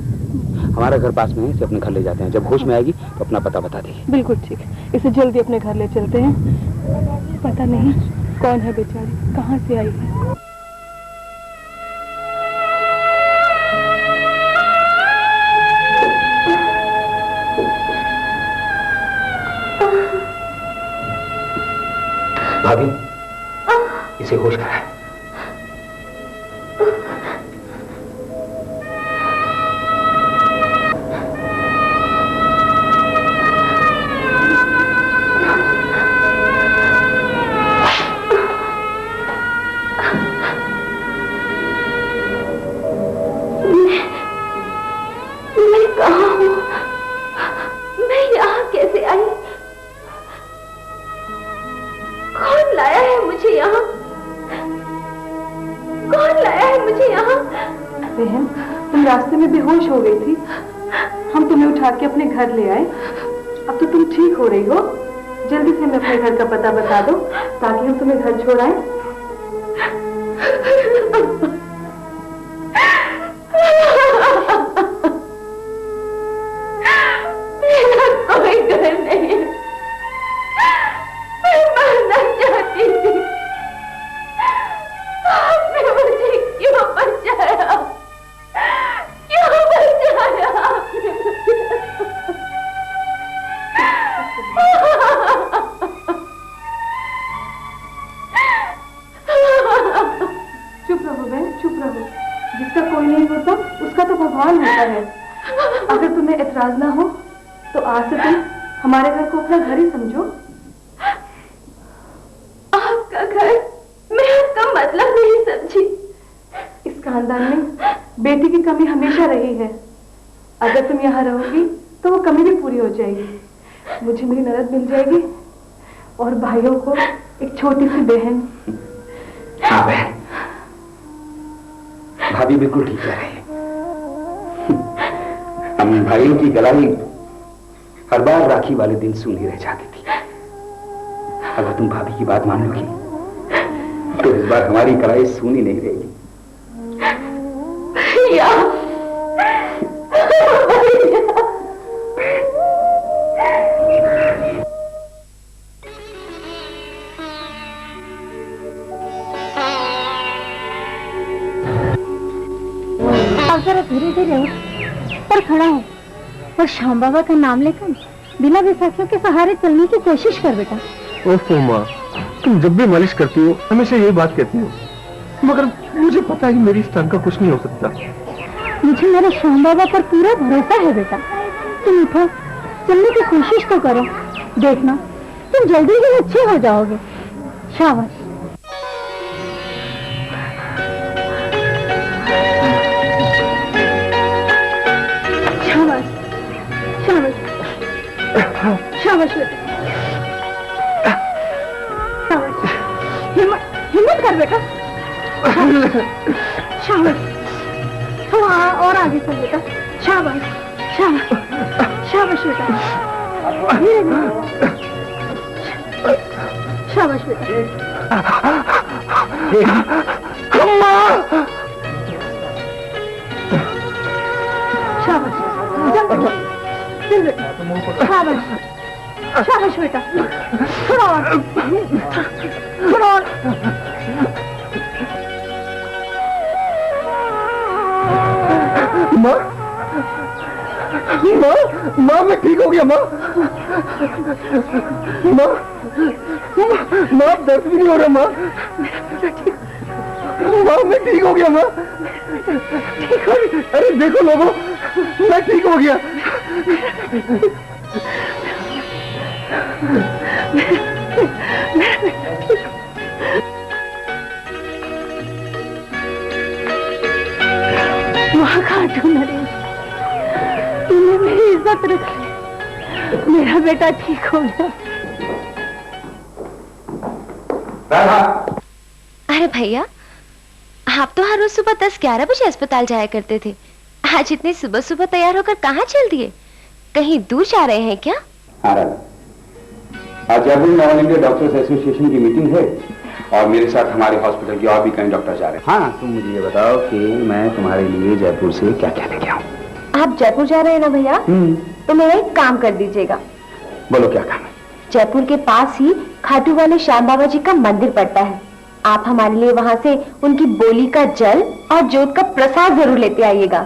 हमारा घर पास में है, इसे अपने घर ले जाते हैं, जब होश में आएगी तो अपना पता बता देगी। बिल्कुल ठीक है, इसे जल्दी अपने घर ले चलते हैं। पता नहीं कौन है बेचारी, कहाँ से आई है। भाभी, इसे होश कराए। मैं कहाँ हूँ? मैं यहाँ कैसे आई? कौन लाया है मुझे यहाँ? कौन लाया है मुझे यहाँ? बहन, तुम रास्ते में बेहोश हो गई थी, हम तुम्हें उठा के अपने घर ले आए। अब तो तुम ठीक हो रही हो, जल्दी से हमें अपने घर का पता बता दो ताकि हम तुम्हें घर छोड़ आए। मेरा कोई घर नहीं है, मैं मरना चाहती थी, आपने मुझे क्यों बचाया? क्यों बचाया आपने मुझे? चुप रहो बहन, चुप रहो। जिसका कोई नहीं होता उसका तो भगवान होता है। अगर तुम्हें एतराज ना हो तो आज से तुम हमारे घर को अपना घर ही समझो। आपका घर? मैं आपका मतलब नहीं समझी। इस खानदान में बेटी की कमी हमेशा रही है, अगर तुम यहाँ रहोगी तो वो कमी भी पूरी हो जाएगी। मुझे मेरी ननद मिल जाएगी और भाइयों को एक छोटी सी बहन। हाँ बहन, भाभी बिल्कुल ठीक कह रही है। हम भाइयों की गलाई हर बार राखी वाले दिन सुनी रह जाती थी। अगर तुम भाभी की बात मान लोगी तो इस बार हमारी कलाई सुनी नहीं रहेगी। भैया, जरा धीरे धीरे पर खड़ा हो और श्याम बाबा का नाम लेकर बिना बैसाखियों के सहारे चलने की कोशिश कर बेटा। ओफो माँ, तुम जब भी मालिश करती हो हमेशा यही बात कहती हो, मगर मुझे पता है कि मेरी इस टांग का कुछ नहीं हो सकता। मुझे मेरे श्याम बाबा पर पूरा भरोसा है बेटा। तुम उठो, चलने की कोशिश तो करो, देखना तुम जल्दी ही अच्छे हो जाओगे। शाबाश। शाबाश बेटा, शाबाश। हिम्मत कर बेटा। शाबाश, थोड़ा और आगे चल बेटा। शाबाश शाबाश शाबाश बेटा, धीरे धीरे। शाबाश बेटा। शाबाश, चल बेटा। शाबाश शाबाश बेटा, थोड़ा और, थोड़ा और। माँ, माँ, माँ मैं ठीक हो गया माँ। माँ, माँ दर्द भी नहीं हो रहा माँ। माँ मैं ठीक हो गया माँ। अरे देखो लोगों, मैं ठीक हो गया। वहाँ खाटू नरेश, तूने मेरी इज्जत रखी, मेरा बेटा ठीक हो गया। अरे भैया, आप तो हर रोज सुबह 10-11 बजे अस्पताल जाया करते थे, आज इतने सुबह सुबह तैयार होकर कहाँ चल दिए? कहीं दूर जा रहे हैं क्या? हाँ राधा, आज जयपुर में ऑल इंडिया डॉक्टर्स एसोसिएशन की मीटिंग है और मेरे साथ हमारे हॉस्पिटल के और भी कई डॉक्टर जा रहे हैं। हाँ, तुम मुझे ये बताओ कि मैं तुम्हारे लिए जयपुर से क्या क्या लेके आऊँ? आप जयपुर जा रहे हैं ना भैया? तो मेरा एक काम कर दीजिएगा। बोलो क्या काम है? जयपुर के पास ही खाटू वाले श्याम बाबा जी का मंदिर पड़ता है, आप हमारे लिए वहाँ से उनकी बोली का जल और जोत का प्रसाद जरूर लेते आइएगा।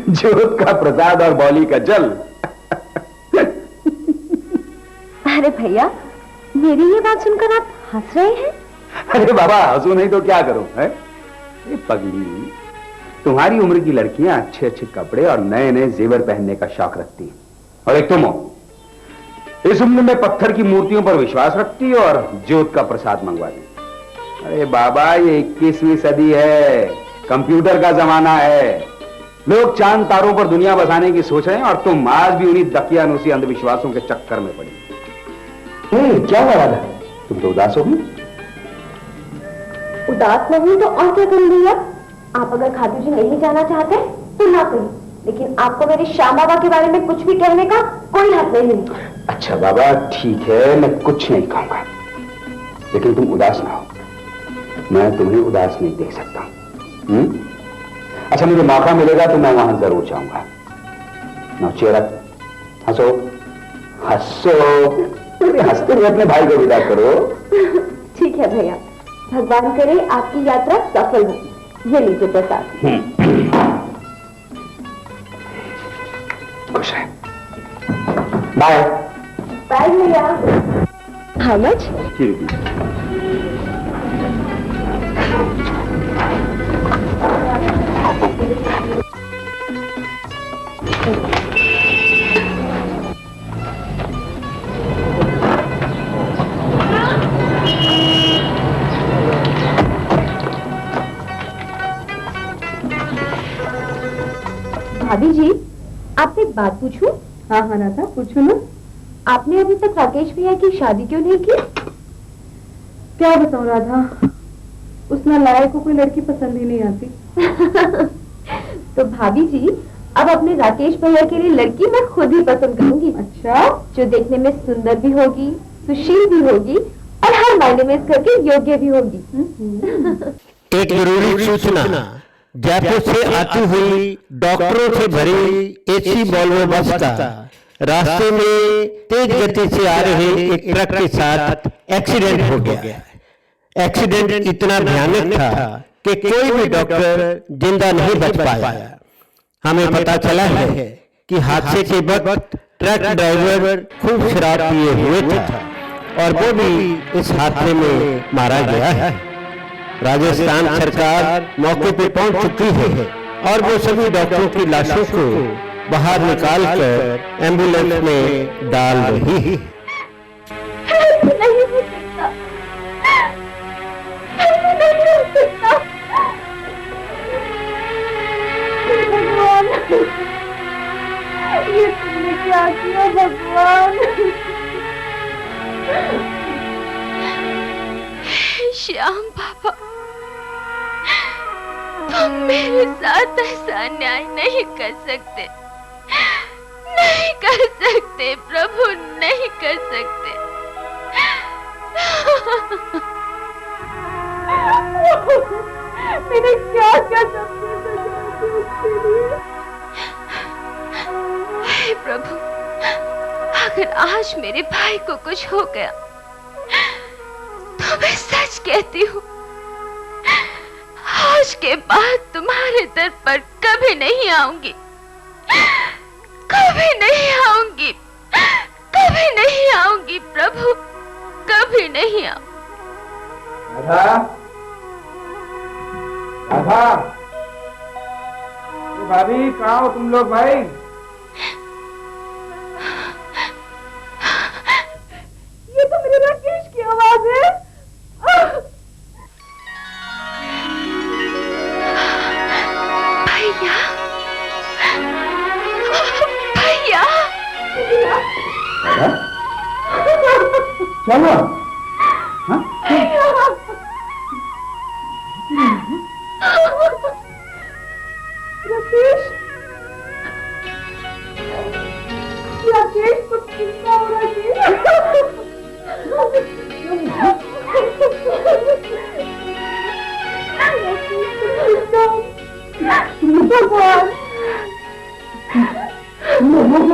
जोत का प्रसाद और बोली का जल? अरे भैया, मेरी ये बात सुनकर आप हंस रहे हैं? अरे बाबा, हंसू नहीं तो क्या करूं, है? ये पगली, तुम्हारी उम्र की लड़कियां अच्छे अच्छे कपड़े और नए नए जेवर पहनने का शौक रखती हैं, और एक तुम हो, इस उम्र में पत्थर की मूर्तियों पर विश्वास रखती हो और जोत का प्रसाद मंगवाती। अरे बाबा, ये 21वीं सदी है, कंप्यूटर का जमाना है, लोग चांद तारों पर दुनिया बसाने की सोच रहे हैं और तुम आज भी उन्हीं दकियानुसी अंधविश्वासों के चक्कर में पड़ी। क्या हुआ राधा, तुम तो उदास हो गई? उदास नहीं तो और क्या करूं भैया? आप अगर खाटू जी नहीं जाना चाहते तो ना कहिए, लेकिन आपको मेरे श्याम बाबा के बारे में कुछ भी कहने का कोई हक नहीं है। अच्छा बाबा, ठीक है, मैं कुछ नहीं कहूंगा, लेकिन तुम उदास ना हो, मैं तुम्हें उदास नहीं देख सकता। अच्छा, मुझे मौका मिलेगा तो मैं वहां जरूर जाऊंगा। नो चेयर अप, हंसो हंसो, हंसते हुए अपने भाई को विदा करो। ठीक है भैया, भगवान करे आपकी यात्रा सफल हो। ये लीजिए प्रसाद। खुश रहे। बाय बाय भैया। How much? भाभी जी, आपसे एक बात पूछूं? हाँ हाँ राधा, पूछो ना। आपने अभी तक राकेश भैया की शादी क्यों नहीं की? क्या बताऊं राधा, उस नालायक को कोई लड़की पसंद ही नहीं आती। तो भाभी जी, अब अपने राकेश भैया के लिए लड़की मैं खुद ही पसंद करूंगी। अच्छा? जो देखने में सुंदर भी होगी, सुशील भी होगी और हर मायने में इस घर के योग्य भी होगी। एक जरूरी सूचना, जयपुर से आती हुई डॉक्टरों से भरी एसी वॉल्वो बस का रास्ते में तेज गति से आ रहे एक ट्रक के साथ एक्सीडेंट हो गया। एक्सीडेंट इतना भयानक था कि कोई भी डॉक्टर जिंदा नहीं बच पाया। हमें पता चला है कि हादसे के वक्त ट्रक ड्राइवर खूब शराब पिए हुए था और वो भी इस हादसे में मारा गया है। राजस्थान सरकार मौके पर पहुंच चुकी है और वो सभी डॉक्टरों की लाशों को बाहर निकालकर एम्बुलेंस में डाल रही है। नहीं हो सकता, नहीं हो सकता। भगवान, ये तुमने क्या किया भगवान? श्याम बाबा, तुम मेरे साथ ऐसा अन्याय नहीं कर सकते, नहीं कर सकते प्रभु, नहीं कर सकते। मैंने क्या क्या हे प्रभु, अगर आज मेरे भाई को कुछ हो गया तो मैं सच कहती हूँ, आज के बाद तुम्हारे दर पर कभी नहीं आऊंगी, कभी नहीं आऊंगी, कभी नहीं आऊंगी प्रभु, कभी नहीं आऊंगी। राधा, राधा, भाभी कहाँ हो तुम लोग भाई? ये तो मेरे राकेश की आवाज है। भैया, भैया, क्या हुआ? हाँ?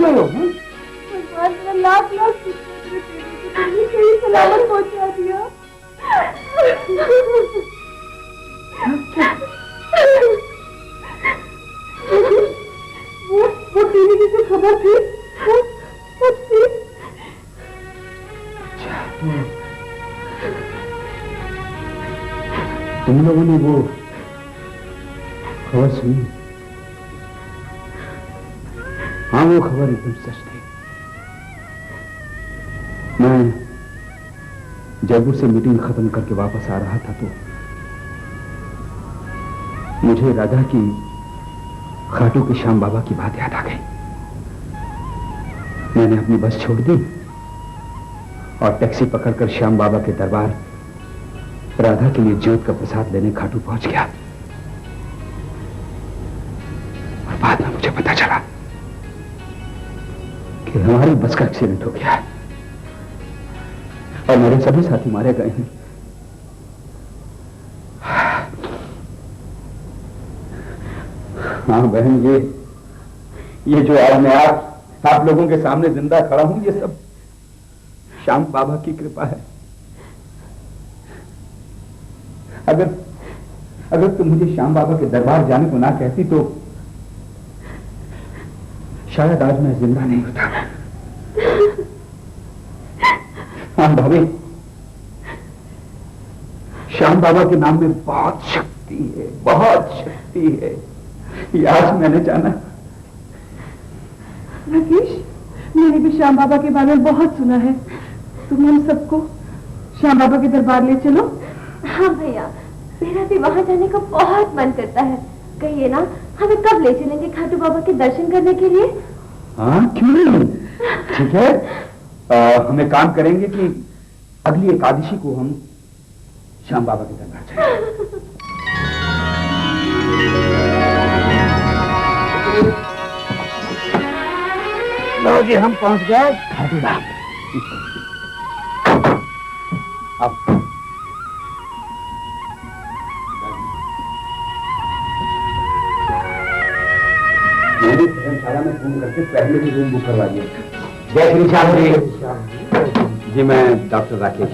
रही हो? भगवान ने लाख लाख सही सलामत पहुंचा दिया। वो टीवी की जो खबर थी वो थी। तुम लोगों ने वो खबर सुनी? हाँ, वो खबर एकदम सच थी। मैं जयपुर से मीटिंग खत्म करके वापस आ रहा था तो मुझे राधा की खाटू के श्याम बाबा की बात याद आ गई। मैंने अपनी बस छोड़ दी और टैक्सी पकड़कर श्याम बाबा के दरबार राधा के लिए ज्योत का प्रसाद लेने खाटू पहुंच गया। और बाद में मुझे पता चला कि हमारी बस का एक्सीडेंट हो गया है और मेरे सभी साथी मारे गए हैं। हाँ बहन, ये जो आज मैं आप लोगों के सामने जिंदा खड़ा हूं, ये सब श्याम बाबा की कृपा है। अगर तुम मुझे श्याम बाबा के दरबार जाने को ना कहती तो शायद आज मैं जिंदा नहीं होता। हाँ भाभी, श्याम बाबा के नाम में बहुत शक्ति है, बहुत शक्ति है। ये आज मैंने जाना। राकेश, मैंने भी श्याम बाबा के बारे में बहुत सुना है। तुम हम सबको श्याम बाबा के दरबार ले चलो। हाँ भैया, मेरा भी वहाँ जाने का बहुत मन करता है। कहिए ना, हमें कब ले चलेंगे खाटू बाबा के दर्शन करने के लिए? हाँ, क्यों नहीं? ठीक है, हम एक काम करेंगे कि अगली एकादशी को हम श्याम बाबा के दरबार चलेंगे। लो जी, हम पहुंच गए खाटू धाम। अब मैंने धर्मशाला में फोन करके पहले ही रूम बुक करवा दिया। जय श्री श्याम जी। जी, मैं डॉक्टर राकेश।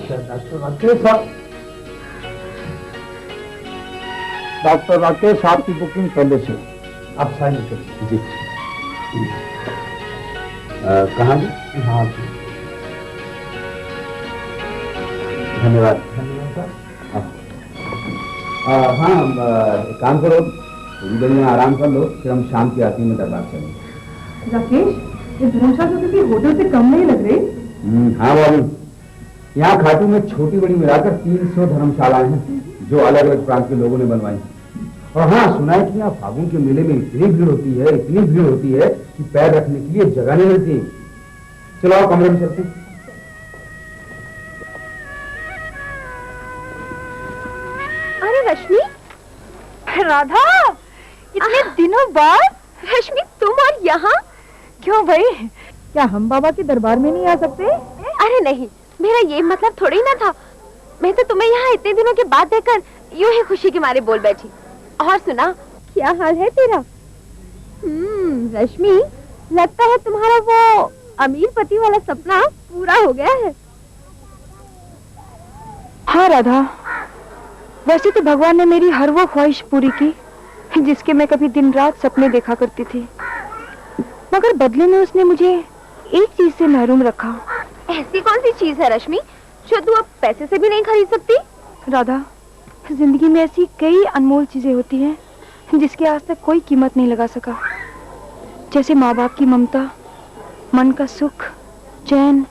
डॉक्टर राकेश, आपकी बुकिंग पहले से, आप साइन करिए। जी। कहाँ जी? हाँ जी, धन्यवाद। हाँ, काम करो, थोड़ी देर में आराम कर लो, फिर हम शाम की आरती में दरबार चलेंगे। राकेश, ये धर्मशाला तो किसी होटल से कम नहीं लग रही। हाँ बाबू, यहाँ खाटू में छोटी बड़ी मिलाकर 300 धर्मशालाएं हैं जो अलग अलग प्रांत के लोगों ने बनवाई। और हाँ, सुना है कि यहाँ फागुन के मेले में इतनी भीड़ होती है, इतनी भीड़ होती है कि पैर रखने के लिए जगह नहीं मिलती। चलो आओ, कमरे में चलते हैं। अरे रश्मि, राधा, इतने दिनों बाद। रश्मि, तुम और यहाँ? क्यों भाई, क्या हम बाबा के दरबार में नहीं आ सकते? अरे नहीं, मेरा ये मतलब थोड़ी ना था। मैं तो तुम्हें यहाँ इतने दिनों के बाद देखकर यूं ही खुशी के मारे बोल बैठी। और सुना, क्या हाल है तेरा? रश्मि, लगता है तुम्हारा वो अमीर पति वाला सपना पूरा हो गया है। हाँ राधा, वैसे तो भगवान ने मेरी हर वो ख्वाहिश पूरी की जिसके मैं कभी दिन रात सपने देखा करती थी, मगर बदले में उसने मुझे एक चीज से महरूम रखा। ऐसी कौन सी चीज है रश्मि जो तू अब पैसे से भी नहीं खरीद सकती? राधा, जिंदगी में ऐसी कई अनमोल चीजें होती हैं जिसकी आज तक कोई कीमत नहीं लगा सका, जैसे माँ बाप की ममता, मन का सुख, चैन,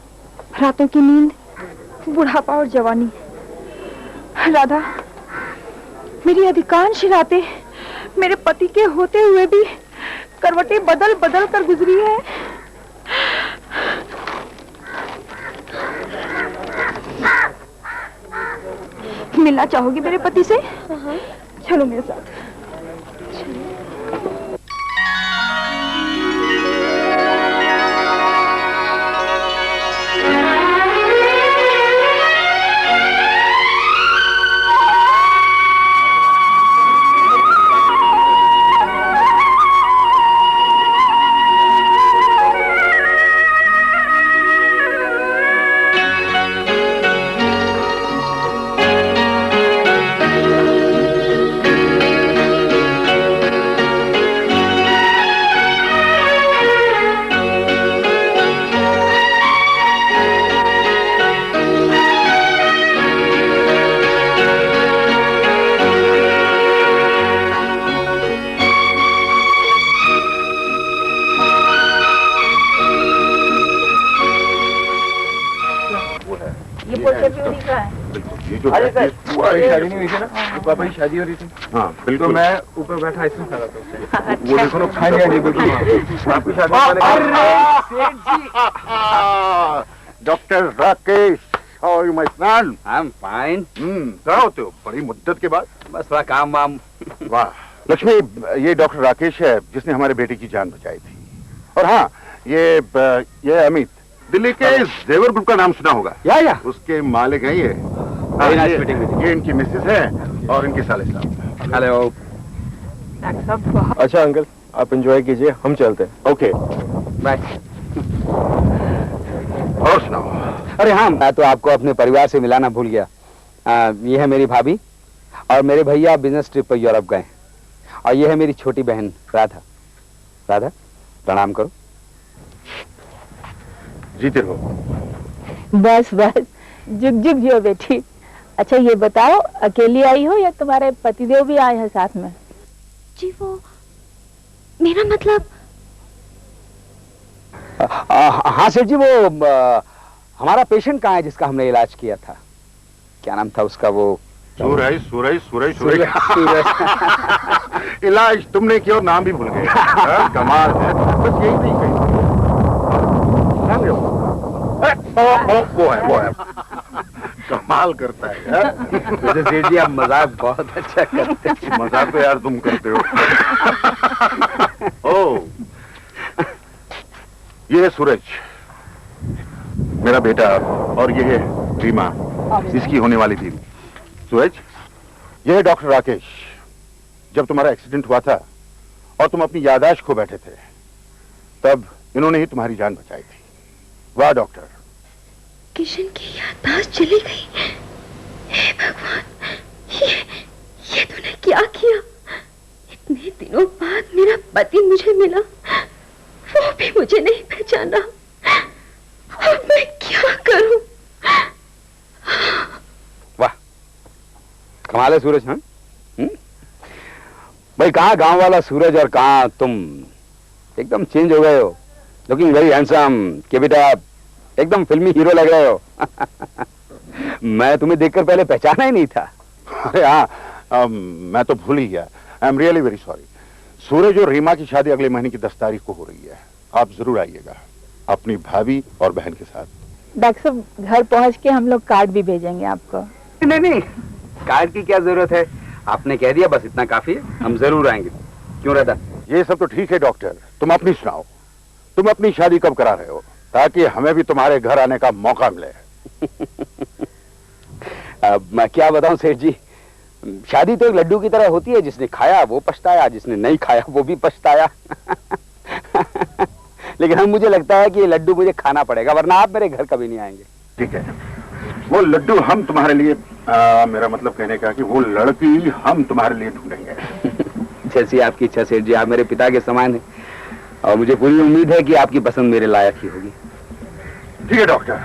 रातों की नींद, बुढ़ापा और जवानी। राधा, मेरी अधिकांश रातें मेरे पति के होते हुए भी करवटें बदल बदल कर गुजरी है। मिलना चाहोगी मेरे पति से? चलो मेरे साथ। बिल्कुल। ये जो अरे सर, पूरा शादी नहीं हुई थी ना, पापा की शादी हो रही थी। हाँ तो बिल्कुल। मैं ऊपर बैठा आइसक्रीम खा रहा था। वो देखो ना। हाँ जी, हाँ जी, बिल्कुल। आपकी शादी doctor Rakesh, how are you my son? I am fine. कहाँ होते हो बड़ी मुद्दत के बाद? बस थोड़ा काम वाम। वाह लक्ष्मी, ये डॉक्टर राकेश है जिसने हमारे बेटे की जान बचाई थी। और हाँ, ये अमित, दिल्ली के जेवर ग्रुप का नाम सुना होगा? या उसके मालिक हैं ये। हाँ, ये इनकी मिसेस है और इनके साले साहब। हेलो। अच्छा अंकल, आप एंजॉय कीजिए, हम चलते हैं। Okay bye. और सुनाओ। अरे हाँ, मैं तो आपको अपने परिवार से मिलाना भूल गया। ये है मेरी भाभी और मेरे भैया बिजनेस ट्रिप पर यूरोप गए। और ये है मेरी छोटी बहन राधा। राधा, प्रणाम करो। जीते रहो। बस बस, जुग जुग जियो बेटी। अच्छा ये बताओ, अकेली आई हो या तुम्हारे पतिदेव भी आए हैं साथ में? जी वो, मेरा मतलब। हाँ सेठ जी, वो हमारा पेशेंट कहाँ है जिसका हमने इलाज किया था? क्या नाम था उसका? वो सूरज। इलाज तुमने किया और नाम भी भूल गए। कमाल है। बस यही नहीं कहीं। वो है कमाल करता है। सेठ जी आप मजाक बहुत अच्छा करते हैं। मजाक तो यार तुम करते हो। ओ, ये है सूरज, मेरा बेटा, और ये है रीमा, इसकी होने वाली बीवी। सूरज, ये है डॉक्टर राकेश। जब तुम्हारा एक्सीडेंट हुआ था और तुम अपनी याददाश्त खो बैठे थे, तब इन्होंने ही तुम्हारी जान बचाई थी। वाह डॉक्टर। किशन की याददाश्त चली गई। हे भगवान, ये तूने क्या किया? इतने दिनों बाद मेरा पति मुझे मिला, वो भी मुझे नहीं पहचाना। अब मैं क्या करूं? वाह, कमाल है सूरज। हाँ भाई, कहाँ गांव वाला सूरज और कहाँ तुम एकदम चेंज हो गए हो। लुकिंग वेरी हैंडसम के बेटा, एकदम फिल्मी हीरो लग रहे हो। मैं तुम्हें देखकर पहले पहचाना ही नहीं था। अरे हाँ, मैं तो भूल ही गया। I am really very sorry. Suraj और रीमा की शादी अगले महीने की 10 तारीख को हो रही है। आप जरूर आइएगा अपनी भाभी और बहन के साथ। डॉक्टर साहब, घर पहुंच के हम लोग कार्ड भी भेजेंगे आपको। नहीं, कार्ड की क्या जरूरत है? आपने कह दिया, बस इतना काफी है। हम जरूर आएंगे। क्यों राधा? ये सब तो ठीक है डॉक्टर, तुम अपनी सुनाओ। तुम अपनी शादी कब करा रहे हो, ताकि हमें भी तुम्हारे घर आने का मौका मिले। मैं क्या बताऊं सेठ जी, शादी तो एक लड्डू की तरह होती है। जिसने खाया वो पछताया, जिसने नहीं खाया वो भी पछताया। लेकिन हम, मुझे लगता है कि ये लड्डू मुझे खाना पड़ेगा, वरना आप मेरे घर कभी नहीं आएंगे। ठीक है, वो लड्डू हम तुम्हारे लिए, मेरा मतलब कहने का कि वो लड़की हम तुम्हारे लिए ढूंढेंगे। जैसी आपकी इच्छा सेठ जी, आप मेरे पिता के समान हैं और मुझे पूरी उम्मीद है कि आपकी पसंद मेरे लायक ही होगी। ठीक है डॉक्टर,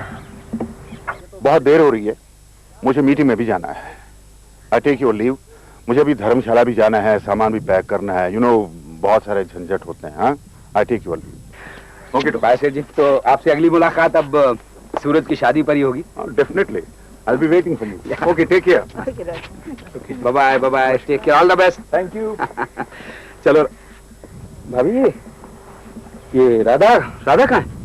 बहुत देर हो रही है, मुझे मीटिंग में भी जाना है। I take your leave. मुझे अभी धर्मशाला भी जाना है, सामान भी पैक करना है। बहुत सारे झंझट होते हैं। हाँ, I take your leave. Okay bye Seth ji. तो आपसे अगली मुलाकात अब सूरज की शादी पर ही होगी। Definitely, I will be waiting for you. Okay, take care. Bye bye, bye bye, take care, all the best. Thank you. चलो भाभी, ये राधा कहाँ है?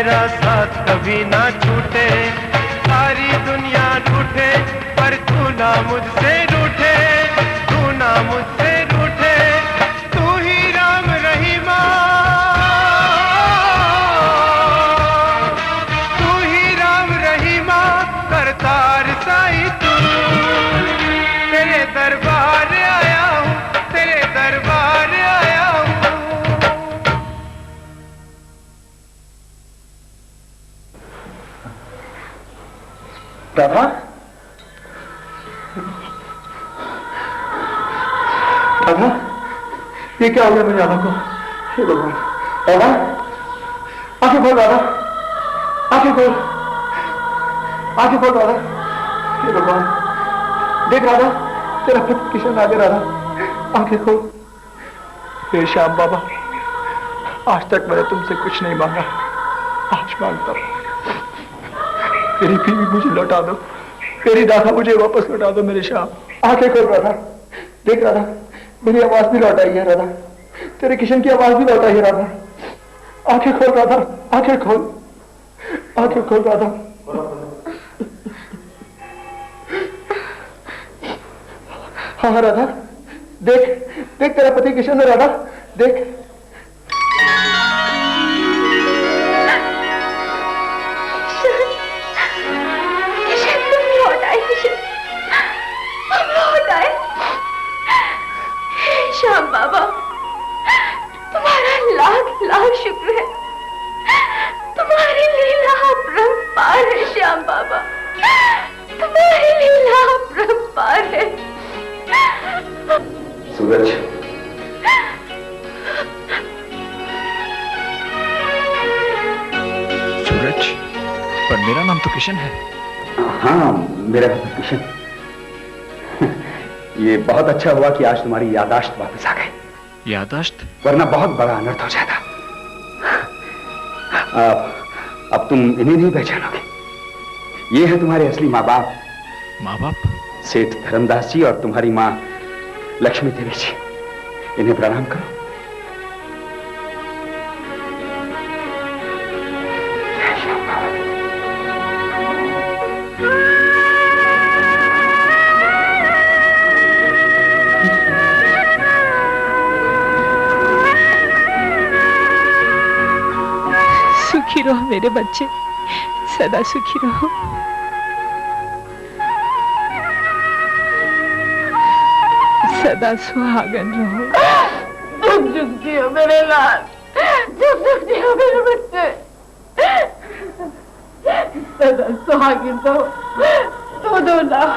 तेरा साथ कभी ना छूटे, सारी दुनिया रूठे पर तू ना मुझसे रूठे, तू ना मुझसे रूठे, तू ही राम रहीमा, तू ही राम रहीमा, करतार साईं तू। तेरे दरबार आया हूँ, तेरे दरबार आया हूँ। राधा, राधा, ये क्या हो गया मेरी राधा को? हे भगवान, राधा, आंखें खोल राधा, आंखें खोल, आंखें खोल राधा, हे भगवान, देख राधा, तेरा पति किशन आ गया राधा, आंखें खोल। हे श्याम बाबा, आज तक मैंने तुमसे कुछ नहीं मांगा, आज मांगता हूं, मेरी बीवी मुझे लौटा दो, मेरी राधा मुझे वापस लौटा दो मेरे श्याम। आंखें खोल राधा, देख राधा, मेरी आवाज भी लौट आई है राधा, तेरे किशन की आवाज भी लौट आई है राधा, आंखें खोल राधा, आंखें खोल, आंखें खोल राधा। हाँ राधा, देख देख तेरा पति किशन है राधा, देख। श्याम बाबा, तुम्हारा लाख लाख शुक्र है, तुम्हारी लीला अपरंपार है श्याम बाबा, तुम्हारी लीला अपरंपार है। सूरज, सूरज, पर मेरा नाम तो किशन है। हाँ, मेरा नाम तो किशन। ये बहुत अच्छा हुआ कि आज तुम्हारी याददाश्त वापस आ गई। याददाश्त? वरना बहुत बड़ा अनर्थ हो जाता। अब तुम इन्हें नहीं पहचानोगे। ये है तुम्हारे असली माँ बाप। माँ बाप? सेठ धर्मदास जी और तुम्हारी माँ लक्ष्मी देवी जी। इन्हें प्रणाम करो। सुखी रहो मेरे बच्चे, सदा सुखी रहो। सदा सुहागन रहो। जुग जुग जियो मेरे लाल, जुग जुग जियो मेरे बच्चे, सदा सुहागिन रहो। दो लाख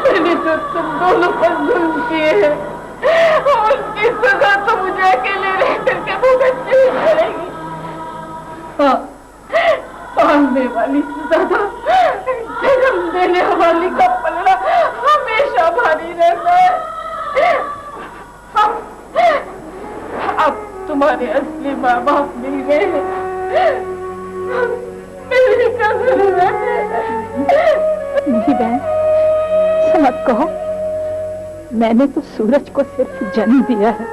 मैंने तो तुम दोनों पर जुल्म किए हैं, उसकी सजा तो मुझे अकेले रह करके भुगतनी पड़ेगी। हाँ, पालने वाली से ज्यादा जन्म देने वाली का पलड़ा हमेशा भारी रहता है। अब तुम्हारे असली माँ बाप मिल गए हैं, मेरी क्या जरूरत है? नहीं बहन, मत कहो। मैंने तो सूरज को सिर्फ जन्म दिया है,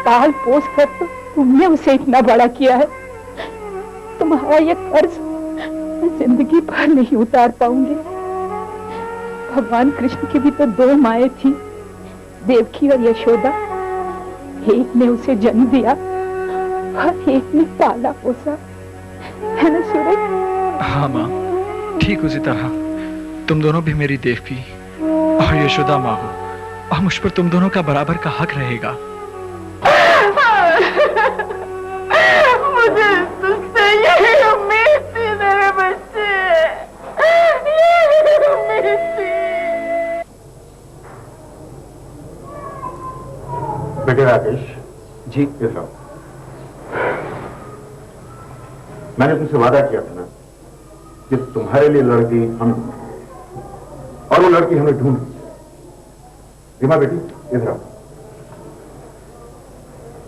पाल पोस कर तो तुमने उसे इतना बड़ा किया है। तुम्हारा ये कर्ज मैं जिंदगी भर नहीं उतार पाऊंगी। भगवान कृष्ण की भी तो दो माएं थी, देवकी और यशोदा। एक ने उसे जन्म दिया और एक ने पाला पोसा, है ना सूरज? हाँ माँ, ठीक उसी तरह तुम दोनों भी मेरी देवकी और यशोदा माँ हो, और मुझ पर तुम दोनों का बराबर का हक रहेगा। मुझे तुझसे यही उम्मीद थी मेरे बच्चे, यही उम्मीद थी। बेटे राकेश जी, ये सब मैंने तुमसे वादा किया था ना कि तुम्हारे लिए लड़की हम, और वो लड़की हमें ढूंढ। रीमा बेटी इधर आओ।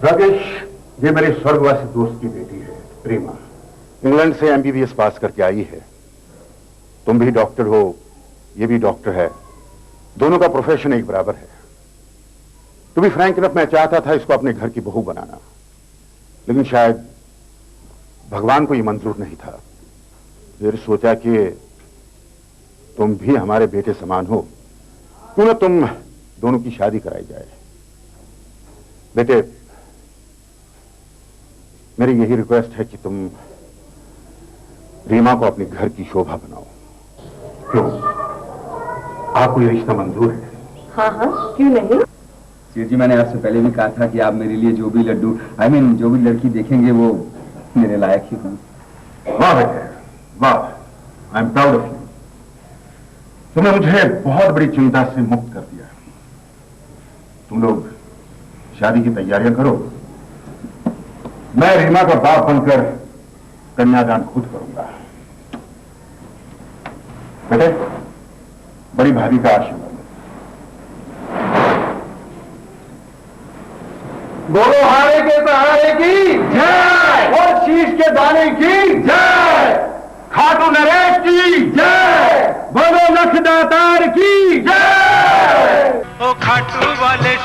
राकेश, ये मेरे स्वर्गवासी दोस्त की बेटी है रीमा, इंग्लैंड से एमबीबीएस पास करके आई है। तुम भी डॉक्टर हो, ये भी डॉक्टर है, दोनों का प्रोफेशन एक बराबर है। टू बी फ्रैंक इनफ, मैं चाहता था इसको अपने घर की बहू बनाना, लेकिन शायद भगवान को ये मंजूर नहीं था। फिर सोचा कि तुम भी हमारे बेटे समान हो, क्यों ना तुम दोनों की शादी कराई जाए। बेटे, मेरी यही रिक्वेस्ट है कि तुम रीमा को अपने घर की शोभा बनाओ। क्यों, आपको ये रिश्ता मंजूर है? हाँ हाँ, क्यों नहीं। सेठ जी, मैंने आपसे पहले भी कहा था कि आप मेरे लिए जो भी लड्डू जो भी लड़की देखेंगे वो मेरे लायक ही हों। वाह बेटे वाह, I am proud of you. तुमने मुझे बहुत बड़ी चिंता से मुक्त कर दिया। तुम लोग शादी की तैयारियां करो, मैं रीमा का बाप बनकर कन्यादान खुद करूंगा। बेटे, बड़ी भाभी का आशीर्वाद। बोलो हारे के सहारे की जय और शीश के दाने की जय, खाटू नरेश की जय, बोलो लख दातार की जय। ओ खाटू वाले